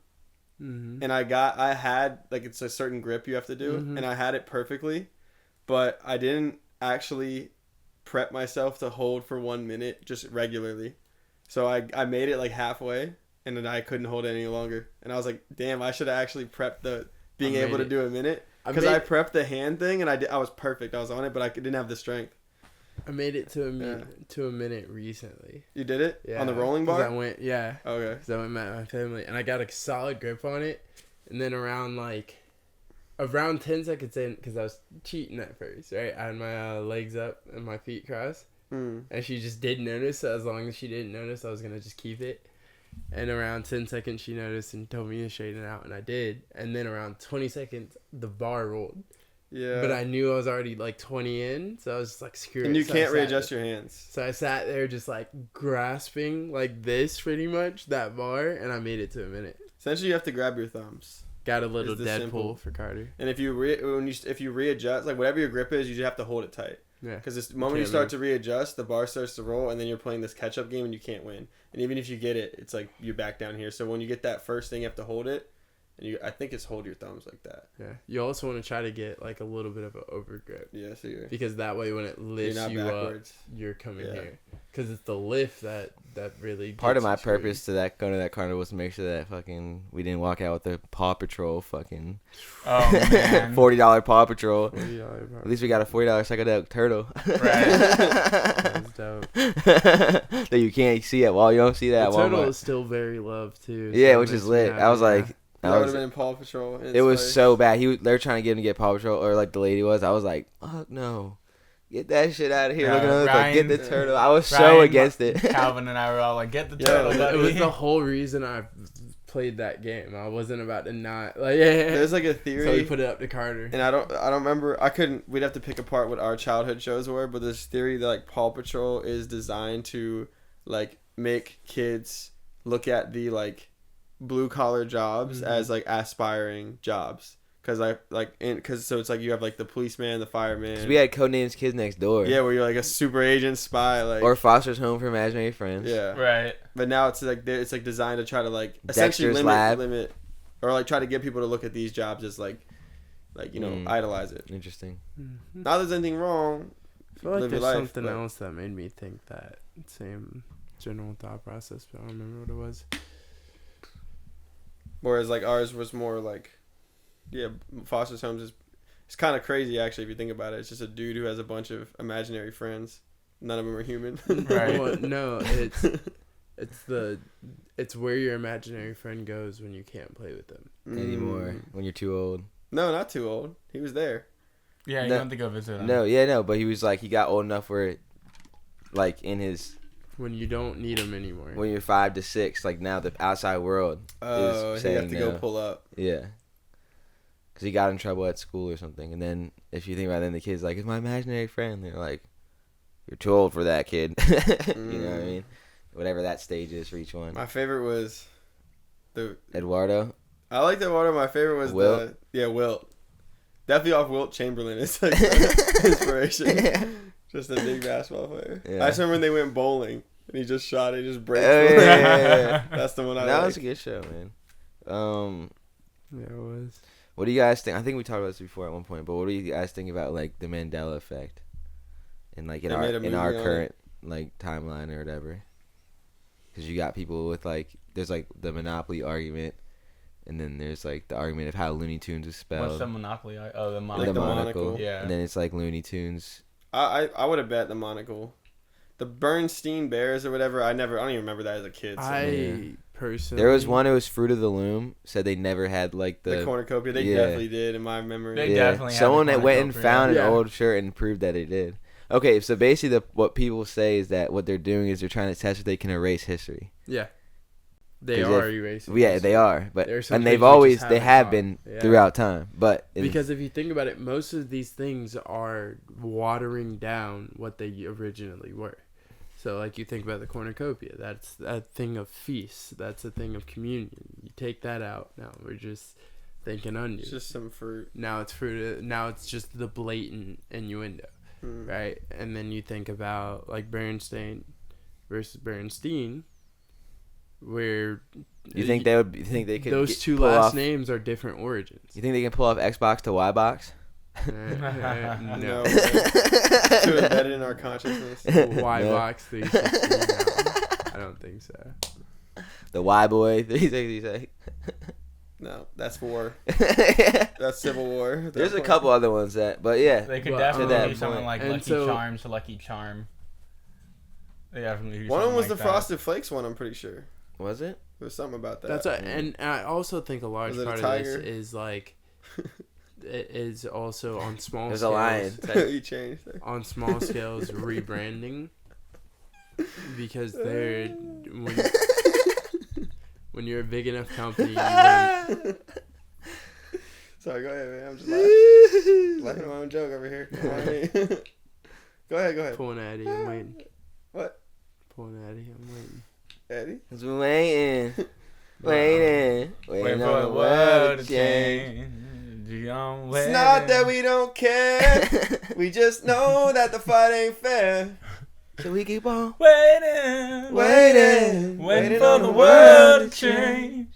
Mm-hmm. and I had like it's a certain grip you have to do, Mhm. and I had it perfectly, but I didn't actually prep myself to hold for 1 minute just regularly. So I made it like halfway, and then I couldn't hold it any longer, and I was like, damn, I should have actually prepped the being I able made to it. do a minute. Because I prepped the hand thing, and I was perfect. I was on it, but I didn't have the strength. I made it to a minute recently. You did it? Yeah. On the rolling 'Cause bar? I went, yeah. Okay. Because I went met my family, and I got a solid grip on it. And then around 10 seconds in, because I was cheating at first, right? I had my legs up and my feet crossed. Hmm. And she just didn't notice. So as long as she didn't notice, I was going to just keep it. And around 10 seconds, she noticed and told me to straighten it out, and I did. And then around 20 seconds, the bar rolled. Yeah. But I knew I was already 20 in, so I was just screw it. And you So I can't sat readjust there. your hands. So I sat there just grasping this pretty much, that bar, and I made it to a minute. Essentially, you have to grab your thumbs. Got a little Is this Deadpool simple? for Carter. And if you readjust, whatever your grip is, you just have to hold it tight. Yeah. Because the moment you start to readjust, the bar starts to roll, and then you're playing this catch-up game, and you can't win. And even if you get it, it's like you back down here. So when you get that first thing, you have to hold it, And I think it's hold your thumbs like that. Yeah. You also want to try to get like a little bit of an overgrip. Yeah, so you're Because that way when it lifts not you backwards. up, you're coming Yeah. here. Because it's the lift that really Part of gets my you screwed. purpose to going to that carnival was to make sure that fucking we didn't walk out with the Paw Patrol fucking Oh man. $40 Paw Patrol. $40 At least we got a $40 psychedelic turtle. That was dope. That you can't see at Wall. You don't see that The at turtle Walmart. is still very loved too. Yeah, so which it is makes me lit. happy, I was like, that would have been in Paw Patrol. it was so bad. They were trying to get him to get Paw Patrol, or like the lady was. I was like, fuck no. Get that shit out of here. Yeah, Looking at it, like, Ryan- get the turtle. I was so Ryan, against it. Calvin and I were all like, "Get the Yeah, turtle, it buddy." It was the whole reason I played that game. I wasn't about to not like. Yeah. There's like a theory. So we put it up to Carter. And I don't remember. We'd have to pick apart what our childhood shows were, but there's theory that like Paw Patrol is designed to like make kids look at the like blue collar jobs as like aspiring jobs. So it's like you have like the policeman, the fireman. 'Cause we had Codenames Kids Next Door. Yeah, where you're like a super agent spy, like Or Foster's Home for Imaginary Friends. yeah. right. But now it's like designed to try to like Dexter's essentially Lab. limit, or like try to get people to look at these jobs as like idolize it. Interesting. Mm-hmm. Not that there's anything wrong. I feel like live your there's life, something but- else that made me think that same general thought process, but I don't remember what it was. Whereas like ours was more like, yeah, Foster's Homes is it's kind of crazy actually if you think about it. It's just a dude who has a bunch of imaginary friends. None of them are human. Right. Well, no, it's where your imaginary friend goes when you can't play with them. Anymore. Mm. When you're too old. No, not too old. He was there. Yeah, you No. don't have to go visit him. No, but he was like, he got old enough where, like, in his, When you don't need them anymore. when you're 5 to 6, like, now the outside world Oh, is he saying have to no. go pull up. Yeah. Because he got in trouble at school or something. And then, if you think about it, then the kid's like, it's my imaginary friend. They're like, you're too old for that, kid. You know what I mean? Whatever that stage is for each one. My favorite was Eduardo. I liked that one. My favorite was Wilt? Wilt. Definitely off Wilt Chamberlain. It's like the inspiration. Just a big basketball player. Yeah. I just remember when they went bowling and he just shot it, just breaks. Oh, the yeah. That's the one I That like. was a good show, man. Yeah, it was. What do you guys think? I think we talked about this before at one point, but what do you guys think about like the Mandela effect, and like in They made a movie our on current like timeline or whatever? Because you got people with like there's like the Monopoly argument, and then there's like the argument of how Looney Tunes is spelled. What's the Monopoly? Oh, the the Monopoly. the monocle. monocle. Yeah. And then it's like Looney Tunes. I would have bet the monocle. The Bernstein Bears or whatever. I don't even remember that as a kid. So. I personally. There was one. It was Fruit of the Loom. Said they never had like The the. cornucopia. They yeah. definitely did in my memory. They definitely had Someone the that went and cornucopia. found Yeah. an old shirt and proved that it did. Okay, so basically, what people say is that what they're doing is they're trying to test if they can erase history. Yeah. They 'Cause are if- erasing. Yeah, history. they are, but There's some and things they've we always just they haven't have taught. been Yeah. throughout time. But Because if you think about it, most of these things are watering down what they originally were. So, like, you think about the cornucopia. That's a thing of feast. That's a thing of communion. You take that out. Now we're just thinking onion. It's just some fruit. Now it's fruit. Now it's just the blatant innuendo, right? And then you think about like Bernstein versus Bernstein, where you think they could those two pull last off, names are different origins. You think they can pull off Xbox to Y box? No. No. Too embedded in our consciousness. Y No. box 360. No, I don't think so. The Y boy 360. No, that's war. That's Civil War. at that There's a point. couple other ones that yeah. They could Well, definitely to do that something point. like And Lucky so- Charm to Lucky Charm. They definitely do One of them was something the like that. Frosted Flakes one. I'm pretty sure. Was it? There's something about that. That's and I also think a large Was it a part of this tiger? is like it is also on small There's scales. a lion. You changed it. On small scales, rebranding because they're when you're a big enough company, you win. Sorry, go ahead, man. I'm just laughing at my own joke over here. Come on, me. Go ahead. Pulling Eddie, I'm waiting. What? Pulling Eddie, I'm waiting. Eddie? Cause we're waiting Waiting for the world to change. It's not that we don't care. We just know that the fight ain't fair. So we keep on Waiting Waiting for the world to change.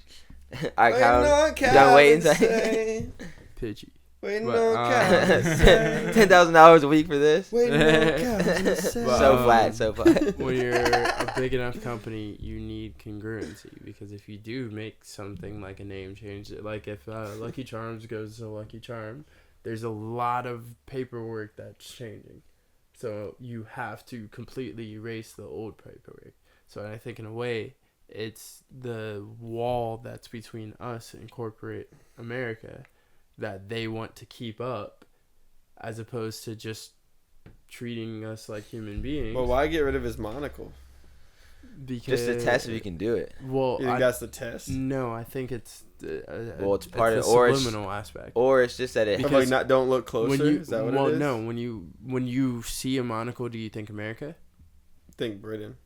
I count. Done waiting. Say Pitchy. Waiting But, on Calvin. $10,000 a week for this. Waiting on Calvin. So flat, so flat. When you're a big enough company, you need congruency, because if you do make something like a name change, like if Lucky Charms goes to Lucky Charm, there's a lot of paperwork that's changing. So you have to completely erase the old paperwork. So I think in a way, it's the wall that's between us and corporate America that they want to keep up, as opposed to just treating us like human beings. Well, why get rid of his monocle? Because Just to test if you can do it. Well, You think that's the test? no, I think it's It's part the of, or it's, subliminal aspect. or it's just that it. Of, like, not don't look closer. When you, Is that what well, it is? no, when you see a monocle, do you think America? Think Britain.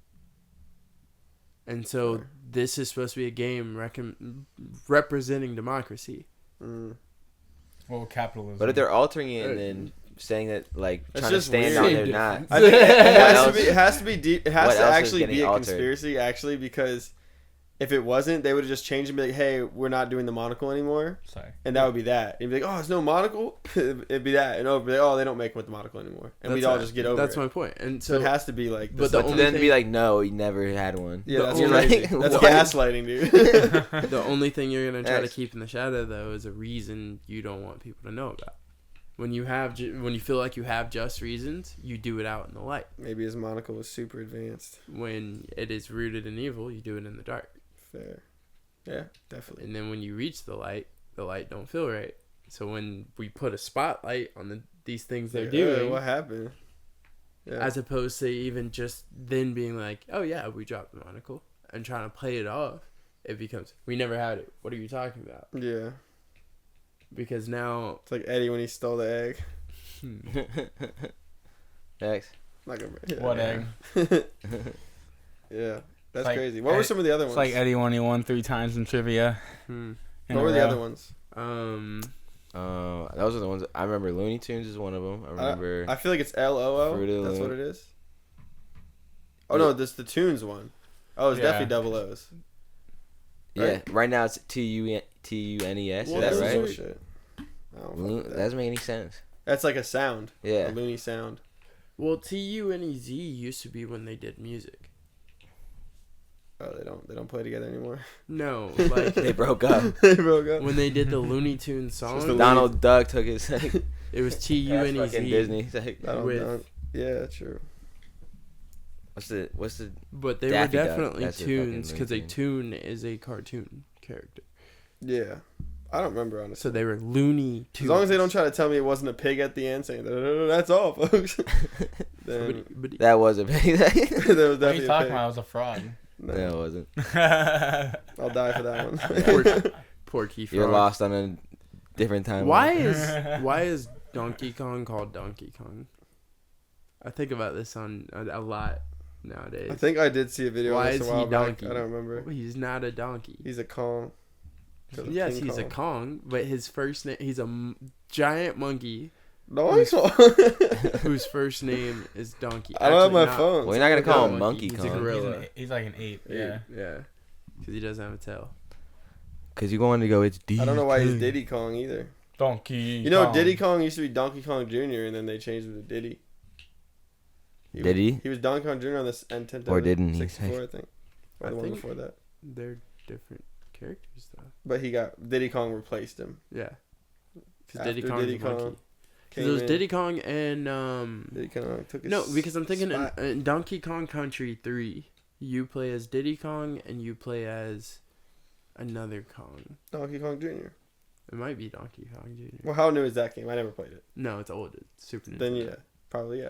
And so Sure. this is supposed to be a game representing democracy. Well, capitalism. But if they're altering it and then saying that, like, It's trying to just stand weird. on, they're not. I think else- it has to be deep. It has what to else is actually getting be a altered? conspiracy, actually, because if it wasn't, they would have just changed and be like, "Hey, we're not doing the monocle anymore," Sorry. and that would be that. It'd be like, "Oh, it's no monocle." It'd be that, and over, like, "Oh, they don't make it with the monocle anymore," and we'd all just get over That's it. my point. And So so it has to be like, But this- the But to only then thing- be like, no, you never had one. yeah, that's the crazy. only- That's what? gaslighting, dude. the only thing you're gonna try to Yes. keep in the shadow, though, is a reason you don't want people to know about. When you have, when you feel like you have just reasons, you do it out in the light. Maybe his monocle was super advanced. When it is rooted in evil, you do it in the dark. Fair. Yeah, definitely. And then when you reach the light don't feel right. So when we put a spotlight on these things they're Like, doing, what happened? Yeah. as opposed to even just then being like, oh yeah, we dropped the monocle, and trying to play it off, it becomes, we never had it. What are you talking about? Yeah. Because now, It's like Eddie when he stole the egg. Next. Not gonna, What egg? Yeah. That's like crazy. What were some of the other It's ones? like Eddie when he won 3 times in trivia. hmm, in What a were the row. other ones? Those are the ones. I remember Looney Tunes is one of them. I remember. I feel like it's LOO. Fruit of the That's Loom. what it is. Oh no, this the Tunes one. Oh, it's Yeah. definitely double O's. yeah. Right now it's TUNES. Is Well, that that's right? bullshit. I don't fuck with That that. doesn't make any sense. That's like a sound. Yeah. A loony sound. well, TUNEZ used to be when they did music. Oh, they don't play together anymore. No, like They broke up. They broke up. when they did the Looney Tunes Just song, the Donald Duck took his. Like, it was that's TUNEZ. fucking Disney. It's like, I don't with- know. Yeah, true. what's the? But they Daffy were Duck, definitely that's the fucking tunes, because a Looney Tune. tune is a cartoon character. Yeah, I don't remember honestly. So they were Looney Tunes. As long as they don't try to tell me it wasn't a pig at the end saying that's all, folks. Then But That was a big. there was What are definitely you a talking pig. about? I was a fraud. No, No, it wasn't. I'll die for that one. Porky Frog. You're lost on a different time. Why is Donkey Kong called Donkey Kong? I think about this on a lot nowadays. I think I did see a video Why on this is a he while back. donkey? I don't remember. He's not a donkey. He's a Kong. Yes, King he's a Kong. Kong, but his first name, he's a giant monkey Donkey Kong. whose first name is Donkey. I don't have my Actually, not- phone. Well, you're not gonna call No, him Monkey he's a Kong gorilla. He's like an ape. Yeah. Yeah, because he doesn't have a tail. because you wanted to go. It's D. I don't know why he's Diddy Kong either. Donkey. You know, Kong. Diddy Kong used to be Donkey Kong Jr. and then they changed him to Diddy. Did he? He was Donkey Kong Jr. on this Nintendo Or didn't he? 64, I think. Or I the one think- before that. They're different characters, though. But he got Diddy Kong replaced him. Yeah, because After Diddy Kong's Diddy a monkey. Kong 'Cause it was in. Diddy Kong and Diddy Kong took his no, because I'm thinking spot. in Donkey Kong Country 3, you play as Diddy Kong and you play as another Kong. Donkey Kong Jr. It might be Donkey Kong Jr. Well, how new is that game? I never played it. No, it's old. It's Super Nintendo. Then yeah, probably yeah.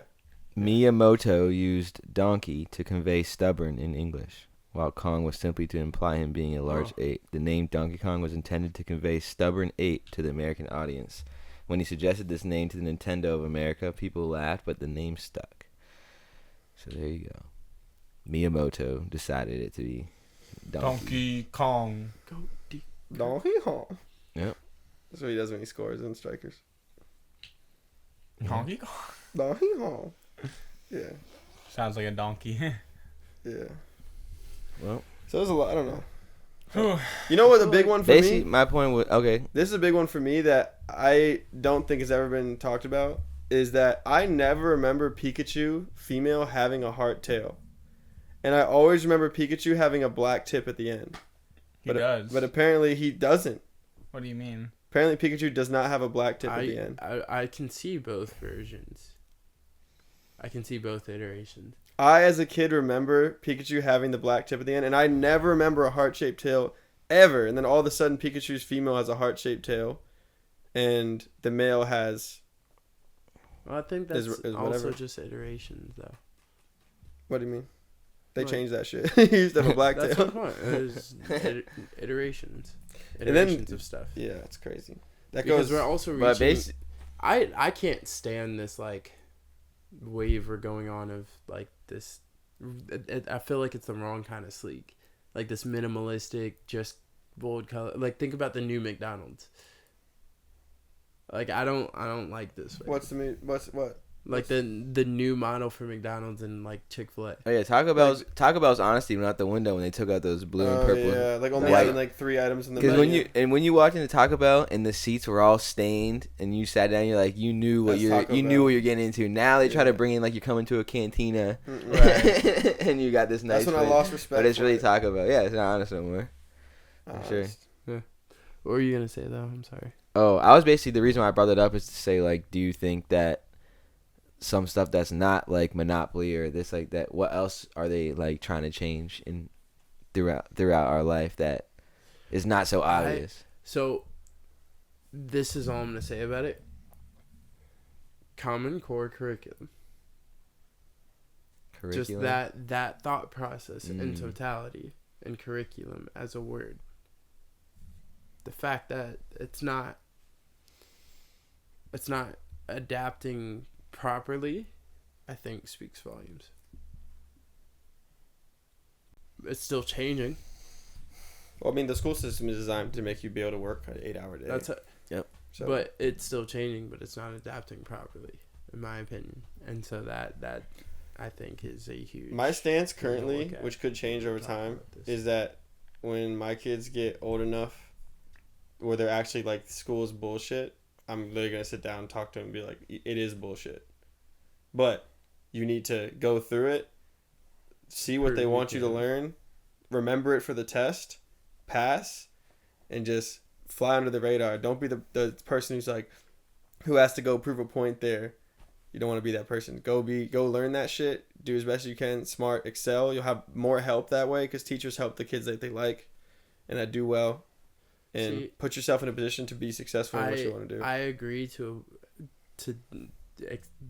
Miyamoto used donkey to convey stubborn in English, while Kong was simply to imply him being a large ape. The name Donkey Kong was intended to convey stubborn ape to the American audience. When he suggested this name to the Nintendo of America, people laughed, but the name stuck. So there you go. Miyamoto decided it to be donkey. Donkey Kong. Go deep. Donkey Kong. Yep. That's what he does when he scores in strikers. Donkey Kong. Donkey Kong. Yeah, Sounds like a donkey. yeah. Well, So there's a lot. I don't know. You know what? The big one for Basically, me. my point was okay. This is a big one for me that I don't think has ever been talked about. Is that I never remember Pikachu female having a heart tail, and I always remember Pikachu having a black tip at the end. He does. But apparently he doesn't. What do you mean? Apparently Pikachu does not have a black tip at the end. I can see both versions. I can see both iterations. I, as a kid, remember Pikachu having the black tip at the end, and I never remember a heart-shaped tail ever. And then all of a sudden, Pikachu's female has a heart-shaped tail, and the male has... Well, I think that's is also whatever. just iterations, though. What do you mean? They What? changed that shit. He used to have a black That's tail. my point. There's iterations. And then- Iterations of stuff. Yeah, it's crazy. That Because goes... we're also But reaching... I can't stand this, like, wave we're going on of, like, this... I feel like it's the wrong kind of sleek. Like, this minimalistic, just bold color. Like, think about the new McDonald's. Like, I don't like this way. What? Like the new model for McDonald's and like Chick-fil-A. Oh yeah, Taco Bell's honesty went out the window when they took out those blue and purple. Yeah, like only white. having like 3 items in the Because menu. when you walked into Taco Bell and the seats were all stained and you sat down, you're like you knew what That's Taco Bell. what you're getting into. Now they try to Yeah. bring in like you're coming to a cantina, Right. and you got this nice. That's when I place. lost respect. But it's for really it. Taco Bell. Yeah, it's not honest no more. Sure. Honest. What were you gonna say though? I'm sorry. Oh, I was basically the reason why I brought that up is to say like, do you think that some stuff that's not like Monopoly or this like that, what else are they like trying to change in throughout our life that is not so obvious? So, this is all I'm gonna say about it. Common Core curriculum. Just that thought process in totality and curriculum as a word. The fact that it's not adapting properly, I think speaks volumes. It's still changing. Well, I mean, the school system is designed to make you be able to work an 8-hour day. So, But it's still changing, but it's not adapting properly, in my opinion. And so that I think is a huge. my stance thing to currently, look at which could change when over we talk time, about this. is that when my kids get old enough where they're actually like, school is bullshit, I'm literally going to sit down and talk to them and be like, it is bullshit. But you need to go through it, see what they want you to learn, remember it for the test, pass, and just fly under the radar. Don't be the person who's like, who has to go prove a point there. You don't want to be that person. Go learn that shit, do as best you can, smart, excel. You'll have more help that way because teachers help the kids that they like and that do well. And put yourself in a position to be successful in what you want to do. I agree to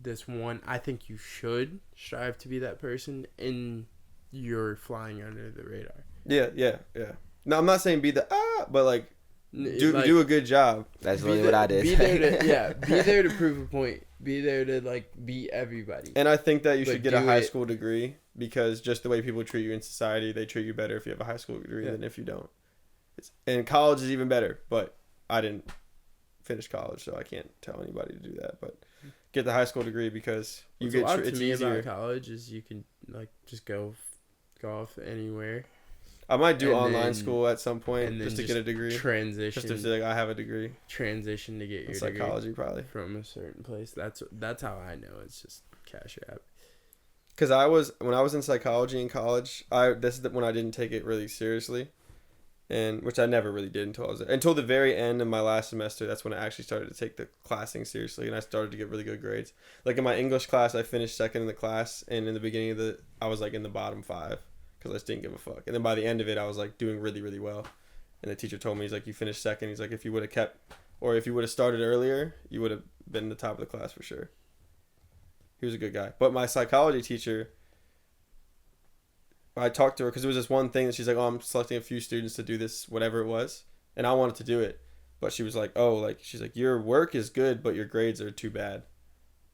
this one. I think you should strive to be that person, and you're flying under the radar. Yeah. No, I'm not saying be the but like Like, do a good job. That's really what I did. Be there be there to prove a point. Be there to like beat everybody. And I think that you But should get a do high it- school degree because just the way people treat you in society, they treat you better if you have a high school degree Yeah. than if you don't. And college is even better, but I didn't finish college, so I can't tell anybody to do that. But get the high school degree because you What's get wild to it's me easier. about college is you can like just go off anywhere I might do and online then- school at some point and then just to get a degree. transition Just to say like I have a degree transition to get in your psychology probably. degree from a certain place. That's how I know it's just cash app. Because when I was in psychology in college, this is when I didn't take it really seriously, and which I never really did until the very end of my last semester. That's when I actually started to take the classing seriously, and I started to get really good grades. Like in my English class, I finished second in the class, and in the beginning of I was like in the bottom 5 because I just didn't give a fuck. And then by the end of it, I was like doing really, really well. And the teacher told me, he's like, you finished second. He's like, if you would have kept, or if you would have started earlier, you would have been in the top of the class for sure. He was a good guy. But my psychology teacher, I talked to her because it was this one thing that she's like, oh, I'm selecting a few students to do this, whatever it was. And I wanted to do it. But she was like, she's like, your work is good, but your grades are too bad.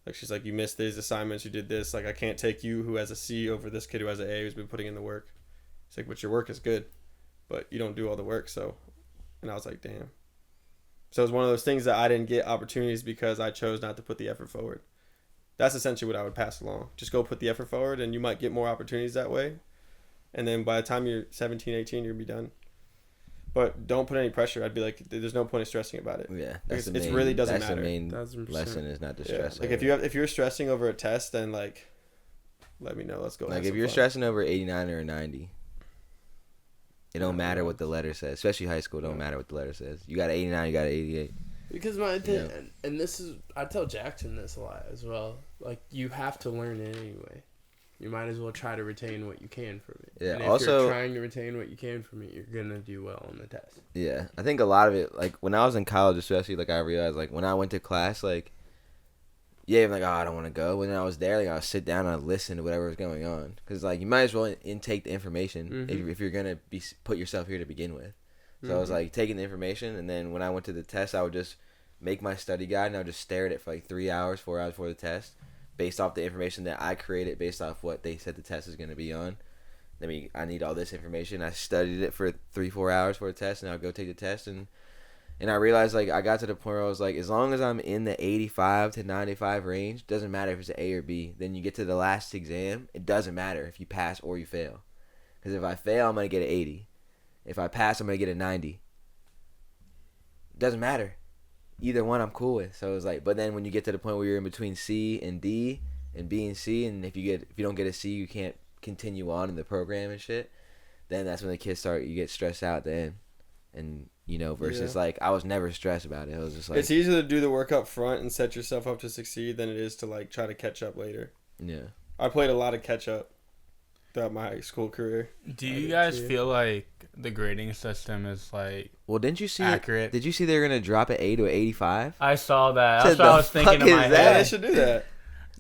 Like, she's like, you missed these assignments, you did this. Like, I can't take you who has a C over this kid who has an A who's been putting in the work. It's like, but your work is good, but you don't do all the work. So, and I was like, damn. So it was one of those things that I didn't get opportunities because I chose not to put the effort forward. That's essentially what I would pass along. Just go put the effort forward and you might get more opportunities that way. And then by the time you're 17, 18, you'll be done. but don't put any pressure. I'd be like, there's no point in stressing about it. Yeah, It really doesn't that's matter. the main 1000%. lesson is not to Yeah. stress. Like over it. if you're stressing over a test, then like, let me know. Let's go. Like have if some you're fun. stressing over 89 or a 90, it don't Yeah, matter bro. what the letter says. Especially high school, don't matter what the letter says. You got an 89, you got an 88. Because Yeah. and this is, I tell Jackson this a lot as well. Like, you have to learn it anyway. You might as well try to retain what you can from it. Yeah, And if also- you're trying to retain what you can from it, you're gonna do well on the test. Yeah, I think a lot of it, like when I was in college, especially, like I realized, like when I went to class, like, yeah, I'm like, oh, I don't want to go. When I was there, like I would sit down and I'd listen to whatever was going on, because like you might as well intake the information if you're gonna put yourself here to begin with. So I was like taking the information, and then when I went to the test, I would just make my study guide and I would just stare at it for like 3 hours, 4 hours before the test, based off the information that I created, based off what they said the test is gonna be on. I need all this information. I studied it for 3-4 hours for a test, and I'll go take the test, and I realized, like, I got to the point where I was like, as long as I'm in the 85 to 95 range, doesn't matter if it's an A or B. Then you get to the last exam, it doesn't matter if you pass or you fail, because if I fail, I'm gonna get an 80. If I pass, I'm gonna get a 90. Doesn't matter. Either one I'm cool with. So it was like, but then when you get to the point where you're in between C and D and B and C, and if you don't get a C, you can't continue on in the program and shit, then that's when the kids you get stressed out then. And versus like I was never stressed about it. I was just like, It's easier to do the work up front and set yourself up to succeed than it is to like try to catch up later. yeah. I played a lot of catch up throughout my high school career. Do you guys feel like the grading system is like Well, didn't you see accurate? Did you see they were gonna drop an A to an 85? I saw that. Said That's what I the was thinking in fuck my is Yeah, that? they head. should do that.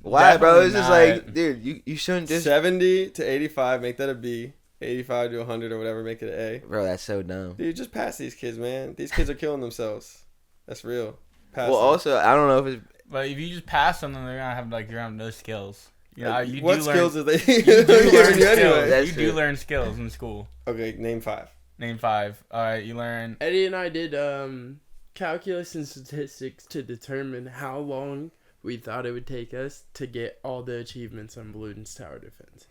Why, bro? It's Definitely just like, not. dude, you shouldn't just. 70 to 85, make that a B. 85 to 100 or whatever, make it an A. Bro, that's so dumb. Dude, just pass these kids, man. These kids are killing themselves. That's real. Pass Well, them. also, I don't know if it's. But if you just pass them, then they're gonna have you're gonna have no skills. You know, you what do skills learn, are they you do learn giving you skills. anyway? That's You true. do learn skills in school. Okay, name 5. Name 5. All right, you learn. Eddie and I did calculus and statistics to determine how long we thought it would take us to get all the achievements on Balloon's tower defense.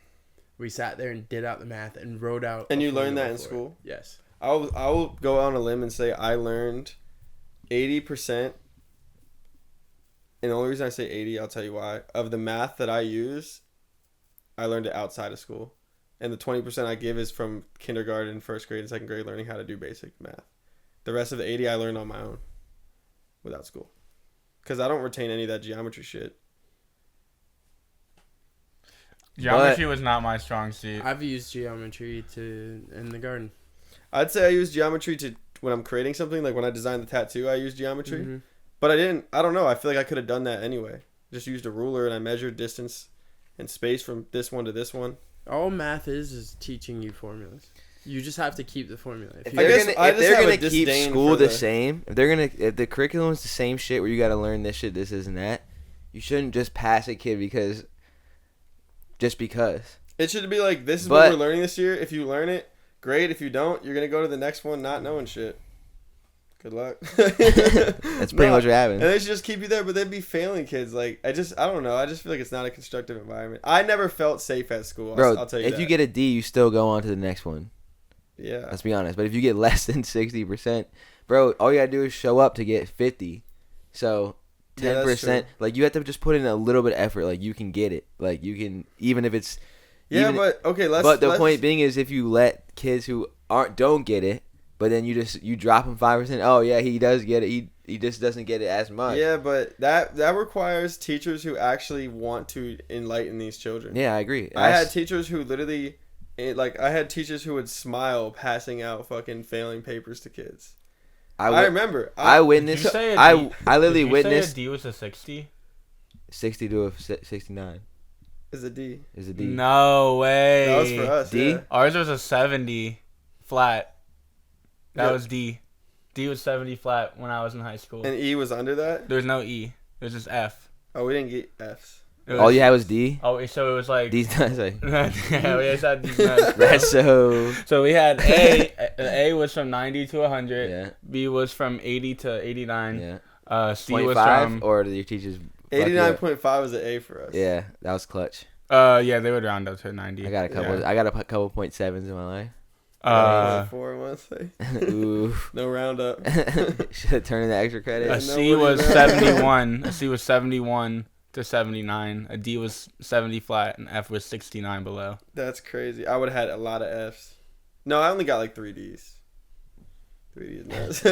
We sat there and did out the math and wrote out. And a you learned that formula in for it. school? Yes. I will go on a limb and say I learned 80%. And the only reason I say 80, I'll tell you why. Of the math that I use, I learned it outside of school. And the 20% I give is from kindergarten, first grade, and second grade, learning how to do basic math. The rest of the 80 I learned on my own without school. Because I don't retain any of that geometry shit. Geometry was not my strong suit. I've used geometry in the garden. I'd say I use geometry to when I'm creating something. Like when I designed the tattoo, I used geometry. Mm-hmm. But I don't know. I feel like I could have done that anyway. Just used a ruler and I measured distance and space from this one to this one. All math is teaching you formulas. You just have to keep the formula. If I guess I if just they're have a gonna keep disdain school for the the- same, if the curriculum's the same shit where you gotta learn this shit, this and that, you shouldn't just pass a kid because. It should be like, this is But- what we're learning this year. If you learn it, great. If you don't, you're going to go to the next one not knowing shit. Good luck. That's pretty much what happened. And they should just keep you there, but they'd be failing kids. Like, I don't know. I just feel like it's not a constructive environment. I never felt safe at school. Bro, I'll tell you if that. you get a D, you still go on to the next one. Yeah. Let's be honest. But if you get less than 60%, bro, all you gotta do is show up to get 50. So 10%, Yeah, that's true. like you have to just put in a little bit of effort. Like you can get it. Like you can, even if it's. Yeah, even- but, okay, But the point being is, if you let kids who don't get it, but then you drop them 5%. Oh yeah, he does get it. He just doesn't get it as much. Yeah, but that requires teachers who actually want to enlighten these children. Yeah, I agree. I had teachers who literally, I had teachers who would smile passing out fucking failing papers to kids. I remember. I Did you witnessed. say a I D- literally did you witnessed say a D was a 60? 60 to a 69 Is a D. is a D. No way. That was for us. D? Yeah. Ours was a 70 flat. That Yeah. was D. D was 70 flat when I was in high school. And E was under that. There was no E. It was just F. Oh, we didn't get Fs. It All was- you had was D. Oh, so it was like. D's not like. Yeah, we just had these nuts. That's so. So we had A. A was from 90 to 100. Yeah. B was from 80 to 89. Yeah. C was 25 from. or did your teachers? fuck you up? 89.5 was an A for us. Yeah, that was clutch. Yeah, they would round up to 90. I got a couple. Yeah. I got a couple .7s in my life. 4 months. Ooh. No roundup. Should have turned in the extra credit. A C was 71. A C was 71 to 79. A D was 70 flat, and F was 69 below. That's crazy. I would have had a lot of Fs. No, I only got like 3 Ds. 3 Ds nuts.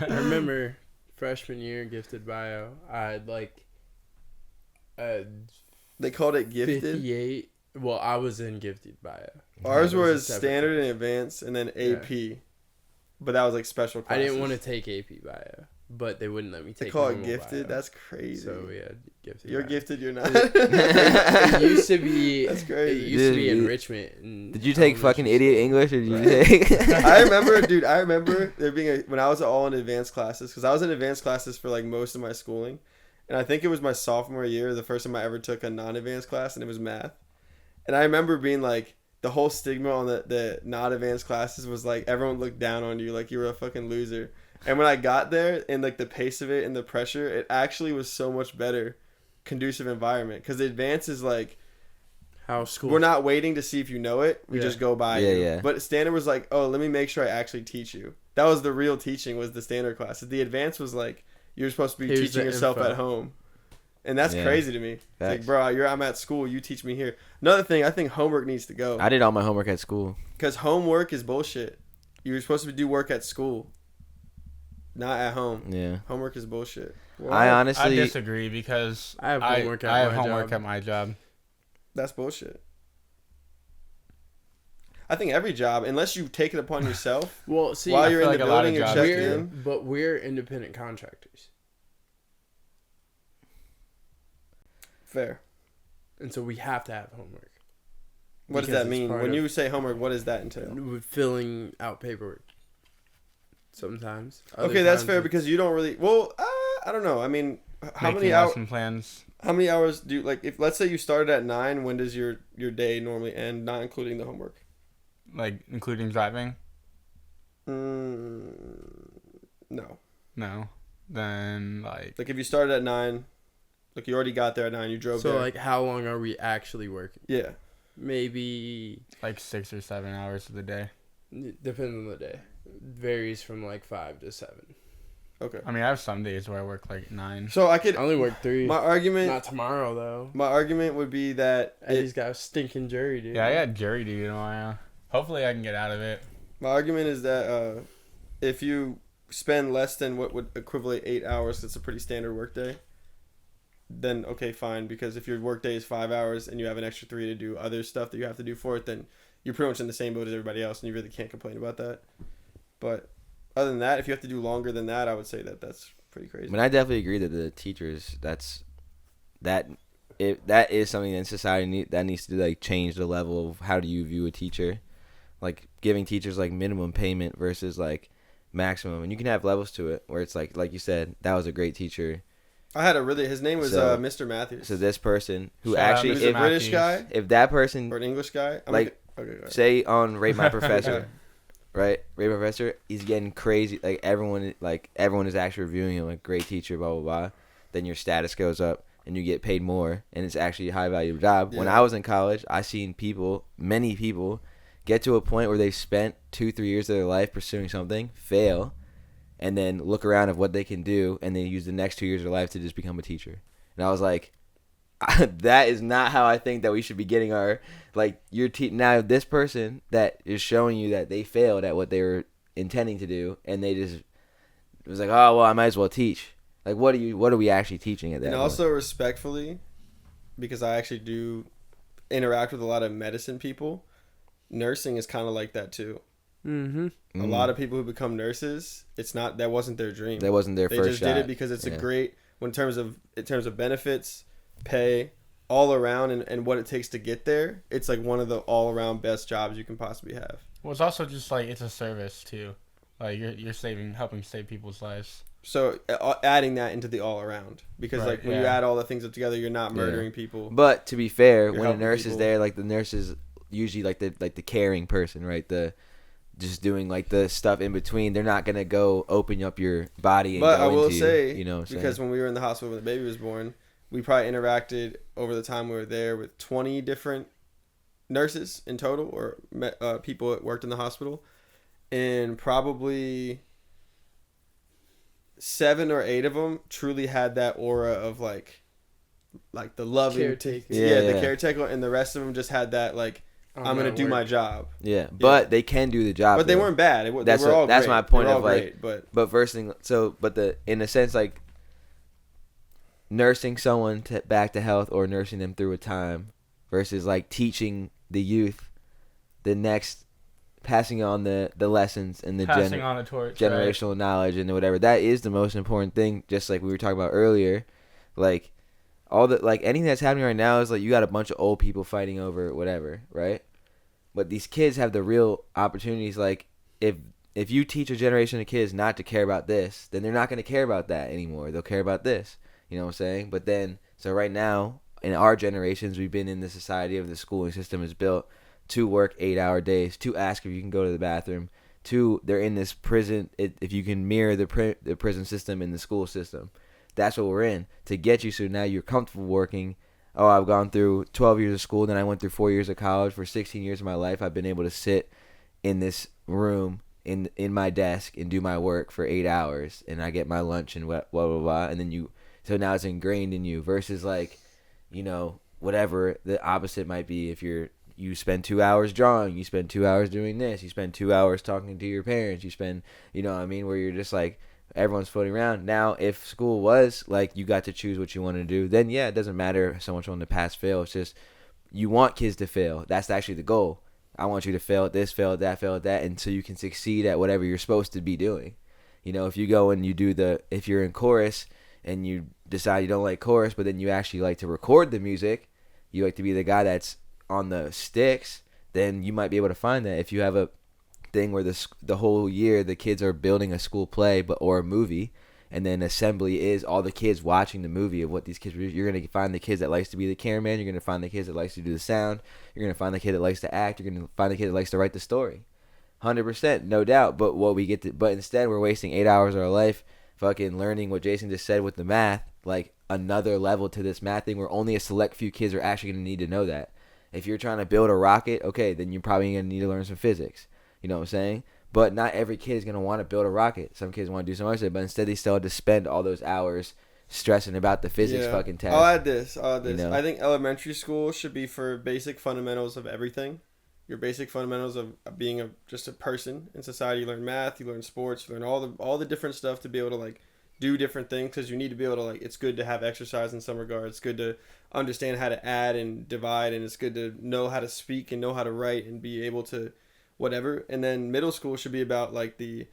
I remember freshman year gifted bio. I had like They called it gifted. 58. Well, I was in gifted bio. Ours It was a was separate standard class. and advanced, and then AP. But that was like special I classes. didn't want to take AP bio, but they wouldn't let me They take. call it normal gifted. bio. That's crazy. So yeah, gifted. You're bio. gifted. You're not. It used to be. That's crazy. It used to be Dude, enrichment. And Did you take fucking elementary idiot school. English or did you Right. take? I remember there being when I was all in advanced classes, because I was in advanced classes for like most of my schooling, and I think it was my sophomore year the first time I ever took a non-advanced class, and it was math. And I remember being like, the whole stigma on the not advanced classes was like everyone looked down on you like you were a fucking loser. And when I got there and like the pace of it and the pressure, it actually was so much better, conducive environment, because the advanced is like, How school? we're not waiting to see if you know it. We Yeah. just go by Yeah, you. yeah. But standard was like, oh, let me make sure I actually teach you. That was the real teaching, was the standard classes. The advanced was like, you're supposed to be Here's teaching the yourself info. at home. And that's Yeah. crazy to me. It's like, Facts. bro, I'm at school. You teach me here. Another thing, I think homework needs to go. I did all my homework at school. Because homework is bullshit. You're supposed to do work at school, not at home. Yeah. Homework is bullshit. I I honestly. disagree because I have homework at I have my homework job. at my job. That's bullshit. I think every job, unless you take it upon yourself, Well, see, while I you're feel in like the a lot of building and jobs checked do. in. but we're independent contractors, Fair. and so we have to have homework. What does Because that it's mean? part When of- you say homework, what does that entail? With filling out paperwork. Sometimes. Other Okay, that's times fair it's- because you don't really. Well, I don't know. I mean, how Making many hours? lesson plans. How many hours do like if let's say you started at 9? When does your day normally end? Not including the homework. Like including driving? No. No. Then like Like if you started at 9, like you already got there at 9, you drove So there. like, how long are we actually working? Yeah. Maybe 6 or 7 hours of the day. it depends on the day. It varies from like 5 to 7. Okay. I mean, I have some days where I work like 9. So I I could. only work 3. My argument. Not tomorrow though. My argument would be that Eddie's got a stinking jury, dude. Yeah, I got jury duty tomorrow. Hopefully, I can get out of it. my argument is that if you spend less than what would equivalent 8 hours, it's a pretty standard work day. Then okay, fine. Because if your work day is 5 hours and you have an extra 3 to do other stuff that you have to do for it, then you're pretty much in the same boat as everybody else, and you really can't complain about that. But other than that, if you have to do longer than that, I would say that that's pretty I crazy. mean, I definitely agree that the teachers. That is something that society that needs to like change the level of how do you view a teacher, like giving teachers like minimum payment versus like maximum, and you can have levels to it where it's like you said, that was a great teacher. I had his name was So- Mr. Matthews. So this person who Shout out actually, He was Mr. a British Matthews. guy if that person or an English guy. Like, Okay, go ahead. say on Rate My Professor, Okay. right? Rate My Professor, he's getting crazy. Like everyone is actually reviewing him like great teacher, blah blah blah. Then your status goes up and you get paid more, and it's actually a high value job. When Yeah. I was in college, I seen many people, get to a point where they've spent 2-3 years of their life pursuing something, fail, and then look around at what they can do, and then use the next 2 years of their life to just become a teacher. And I was like, that is not how I think that we should be getting our now this person that is showing you that they failed at what they were intending to do, and they just it was like, oh well, I might as well teach. Like, what are we actually teaching at that And point? also respectfully, because I actually do interact with a lot of medicine people, nursing is kind of like that too. Mm-hmm. A lot of people who become nurses, that wasn't their dream. that wasn't their They first just shot. did it because it's Yeah. a great in terms of benefits, pay, all around, and what it takes to get there. It's like one of the all around best jobs you can possibly have. Well, it's also just like it's a service too. Like you're helping save people's lives. So adding that into the all around, because Right, like when you yeah. add all the things up together, you're not murdering people. But to be fair, You're when a helping nurse is people. there, like the nurse is usually like the caring person, right? The just doing like the stuff in between. They're not gonna go open up your body. And But go I will into say, you know, what I'm because saying? when we were in the hospital when the baby was born, we probably interacted over the time we were there with 20 different nurses in total, or people that worked in the hospital, and probably 7 or 8 of them truly had that aura of like the loving Caretaker. the caretaker, and the rest of them just had that like, I'm gonna do my job. Yeah, but they can do the job. But they weren't bad. They were all that's great. my point They were of all like. great, But versus in a sense, like nursing someone back to health or nursing them through a time versus like teaching the youth the next, passing on the lessons and the Passing on a torch, generational knowledge and whatever. That is the most important thing. Just like we were talking about earlier, like all the like anything that's happening right now is like you got a bunch of old people fighting over whatever, right? But these kids have the real opportunities. Like if you teach a generation of kids not to care about this, then they're not going to care about that anymore. They'll care about this. You know what I'm saying? But then, so right now, in our generations, we've been in the society of the schooling system is built to work 8-hour days, to ask if you can go to the bathroom, to they're in this prison, if you can mirror the prison system in the school system. That's what we're in, to get you so now you're comfortable working. Oh, I've gone through 12 years of school, then I went through 4 years of college. For 16 years of my life, I've been able to sit in this room in my desk and do my work for 8 hours, and I get my lunch and blah, blah, blah, and then so now it's ingrained in you versus like, you know, whatever the opposite might be. If you spend 2 hours drawing, you spend 2 hours doing this, you spend 2 hours talking to your parents, you spend, you know what I mean, where you're just like, everyone's floating around. Now, if school was like you got to choose what you want to do, then yeah, it doesn't matter so much on the pass fail. It's just you want kids to fail. That's actually the goal. I want you to fail at this, fail at that, fail at that, and so you can succeed at whatever you're supposed to be doing. You know, if you go and you do if you're in chorus and you decide you don't like chorus, but then you actually like to record the music, you like to be the guy that's on the sticks, then you might be able to find that. If you have a thing where the whole year the kids are building a school play or a movie, and then assembly is all the kids watching the movie of what these kids produce, you're going to find the kids that likes to be the cameraman, you're going to find the kids that likes to do the sound, you're going to find the kid that likes to act, you're going to find the kid that likes to write the story. 100%, no doubt. But but instead we're wasting 8 hours of our life fucking learning what Jason just said with the math, like another level to this math thing where only a select few kids are actually going to need to know that. If you're trying to build a rocket, okay, then you're probably going to need to learn some physics. You know what I'm saying? But not every kid is going to want to build a rocket. Some kids want to do some other shit, but instead they still have to spend all those hours stressing about the physics fucking test. I'll add this. You know? I think elementary school should be for basic fundamentals of everything. Your basic fundamentals of being just a person in society. You learn math, you learn sports, you learn all the different stuff to be able to like do different things, because you need to be able to like, it's good to have exercise in some regards. It's good to understand how to add and divide, and it's good to know how to speak and know how to write and be able to whatever. And then middle school should be about like the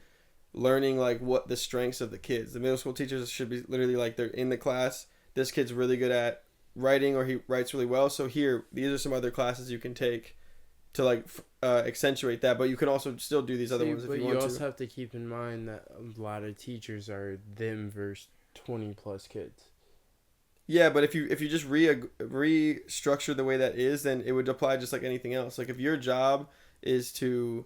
learning like what the strengths of the kids. The middle school teachers should be literally like, they're in the class, this kid's really good at writing or he writes really well, so here, these are some other classes you can take to like accentuate that, but you can also still do these other ones if you want to. But you also have to keep in mind that a lot of teachers are them versus 20 plus kids. Yeah, but if you just restructure the way that is, then it would apply just like anything else. Like if your job is to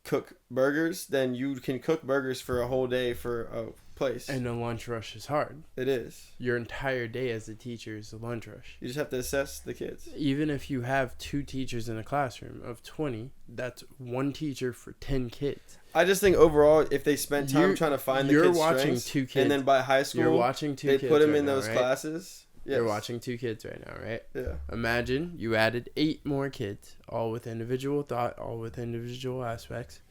cook burgers, then you can cook burgers for a whole day for a place. And the lunch rush is hard. It is. Your entire day as a teacher is a lunch rush. You just have to assess the kids. Even if you have 2 teachers in a classroom of 20, that's 1 teacher for 10 kids. I just think overall, if they spend time trying to find the kids' You're watching strengths, 2 kids. And then by high school, you're watching 2 they kids put them right in now, those right? classes. Yes. You're watching 2 kids right now, right? Yeah. Imagine you added 8 more kids, all with individual thought, all with individual aspects.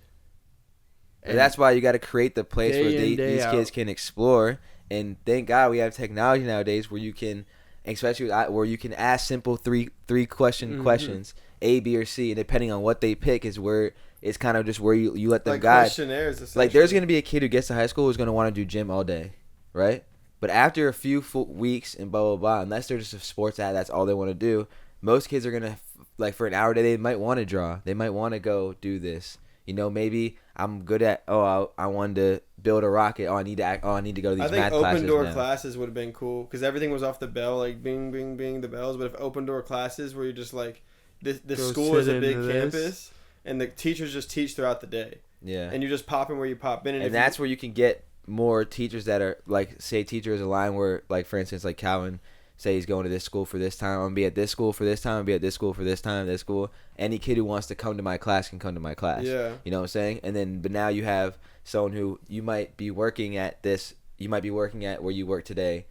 And that's why you got to create the place where these kids can explore. And thank God we have technology nowadays where you can, especially where you can ask simple three question questions, A, B, or C, and depending on what they pick is where it's kind of just where you let them like guide. Questionnaires, like there's gonna be a kid who gets to high school who's gonna want to do gym all day, right? But after a few weeks and blah blah blah, unless they're just a sports ad, that's all they want to do. Most kids are gonna like for an hour a day they might want to draw, they might want to go do this. You know, maybe I'm good at. I wanted to build a rocket. I need to go to these math classes. I think open door classes would have been cool because everything was off the bell, like bing, bing, bing, the bells. But if open door classes where you're just like, the school is a big campus, and the teachers just teach throughout the day. Yeah. And you just pop in where you pop in, and that's where you can get more teachers that are like, say, teachers align where, like, for instance, like Calvin say he's going to this school for this time. I'm gonna be at this school for this time. I'm gonna be at this school for this time. This school. Any kid who wants to come to my class can come to my class. Yeah. You know what I'm saying? And then, but now you have someone who you might be working at this. You might be working at where you work today,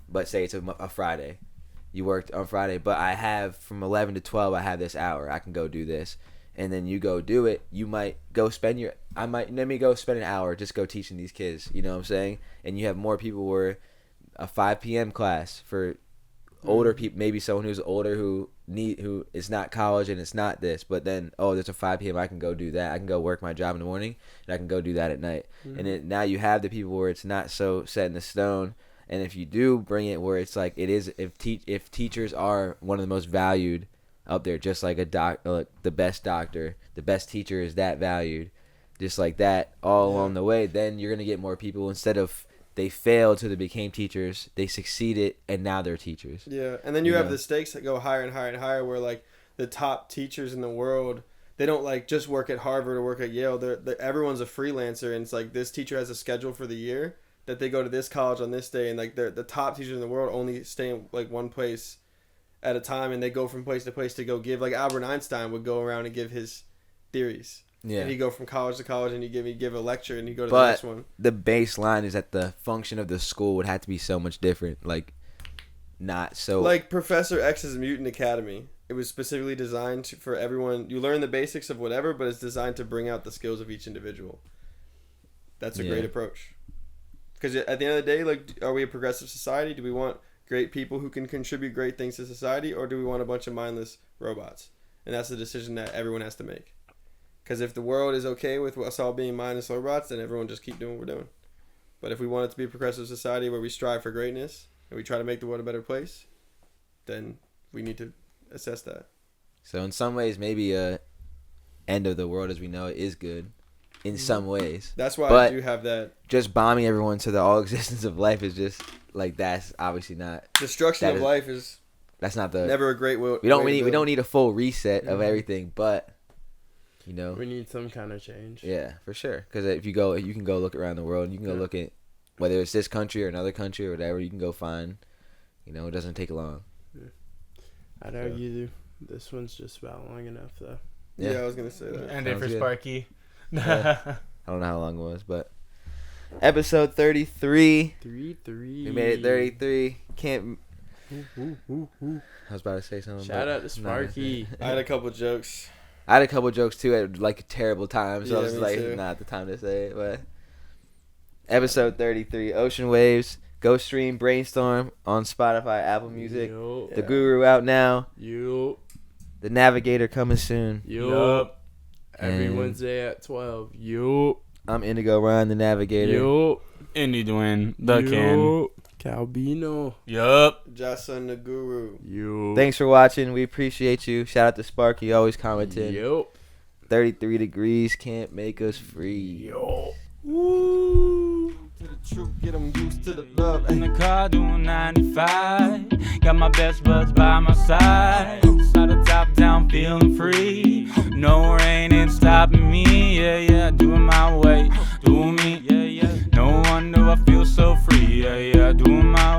but say it's a Friday. You worked on Friday, but I have from 11 to 12. I have this hour. I can go do this. And then you go do it, you might go spend let me go spend an hour just go teaching these kids, you know what I'm saying? And you have more people where a 5 p.m. class for older people, maybe someone who's older who is not college and it's not this, but then, there's a 5 p.m. I can go do that. I can go work my job in the morning and I can go do that at night. And now you have the people where it's not so set in the stone. And if you do bring it where it's like it is, if teachers are one of the most valued up there, just like the best doctor, the best teacher is that valued, just like that all along the way, then you're going to get more people. Instead of they failed till they became teachers, they succeeded and now they're teachers. Yeah, and then you have the stakes that go higher and higher and higher, where like the top teachers in the world, they don't like just work at Harvard or work at Yale. They're everyone's a freelancer, and it's like this teacher has a schedule for the year that they go to this college on this day, and like the top teachers in the world only stay in like one place at a time, and they go from place to place to go give. Like Albert Einstein would go around and give his theories. Yeah. And he'd go from college to college, and he'd give a lecture, and he'd go to the next one. The baseline is that the function of the school would have to be so much different. Like, not so... Like Professor X's Mutant Academy. It was specifically designed for everyone. You learn the basics of whatever, but it's designed to bring out the skills of each individual. That's a great approach. Because at the end of the day, like, are we a progressive society? Do we want great people who can contribute great things to society, or do we want a bunch of mindless robots? And that's the decision that everyone has to make. Because if the world is okay with us all being mindless robots, then everyone just keep doing what we're doing. But if we want it to be a progressive society where we strive for greatness and we try to make the world a better place, then we need to assess that. So in some ways, maybe a end of the world as we know it is good. In some ways. That's why I do have that. Just bombing everyone to the all existence of life is just like, that's obviously not. Destruction of life is. That's not the. Never a great way. We don't need a full reset of everything, but you know. We need some kind of change. Yeah, for sure. Because if you can go look around the world. And you can go look at whether it's this country or another country or whatever. You can go find. You know, it doesn't take long. Yeah. I'd argue this one's just about long enough though. Yeah, I was gonna say that. And for Sparky. Yeah. I don't know how long it was, but episode 33. 33. We made it 33. Can't. I was about to say something. Shout out to Sparky. I had a couple jokes. I had a couple jokes too at like terrible times. So I was like, too. not the time to say it. But episode 33, Ocean Waves. Go stream Brainstorm on Spotify, Apple Music. Yo. The Guru out now. Yo. The Navigator coming soon. Yo. Every And Wednesday at 12. Yo. I'm Indigo Ryan, the Navigator. Yo. Indy Dwayne, the Ken. Calbino. Yup. Jason the Guru. Yo. Thanks for watching. We appreciate you. Shout out to Sparky, always commenting. Yo. 33 degrees can't make us free. Yo. Woo! To the truth, get 'em used to the love. In the car doing 95. Got my best buds by my side. Side of top down, feeling free. No rain ain't stopping me. Yeah, yeah, doing my way, doing me. Yeah, yeah. No wonder I feel so free. Yeah, yeah, doing my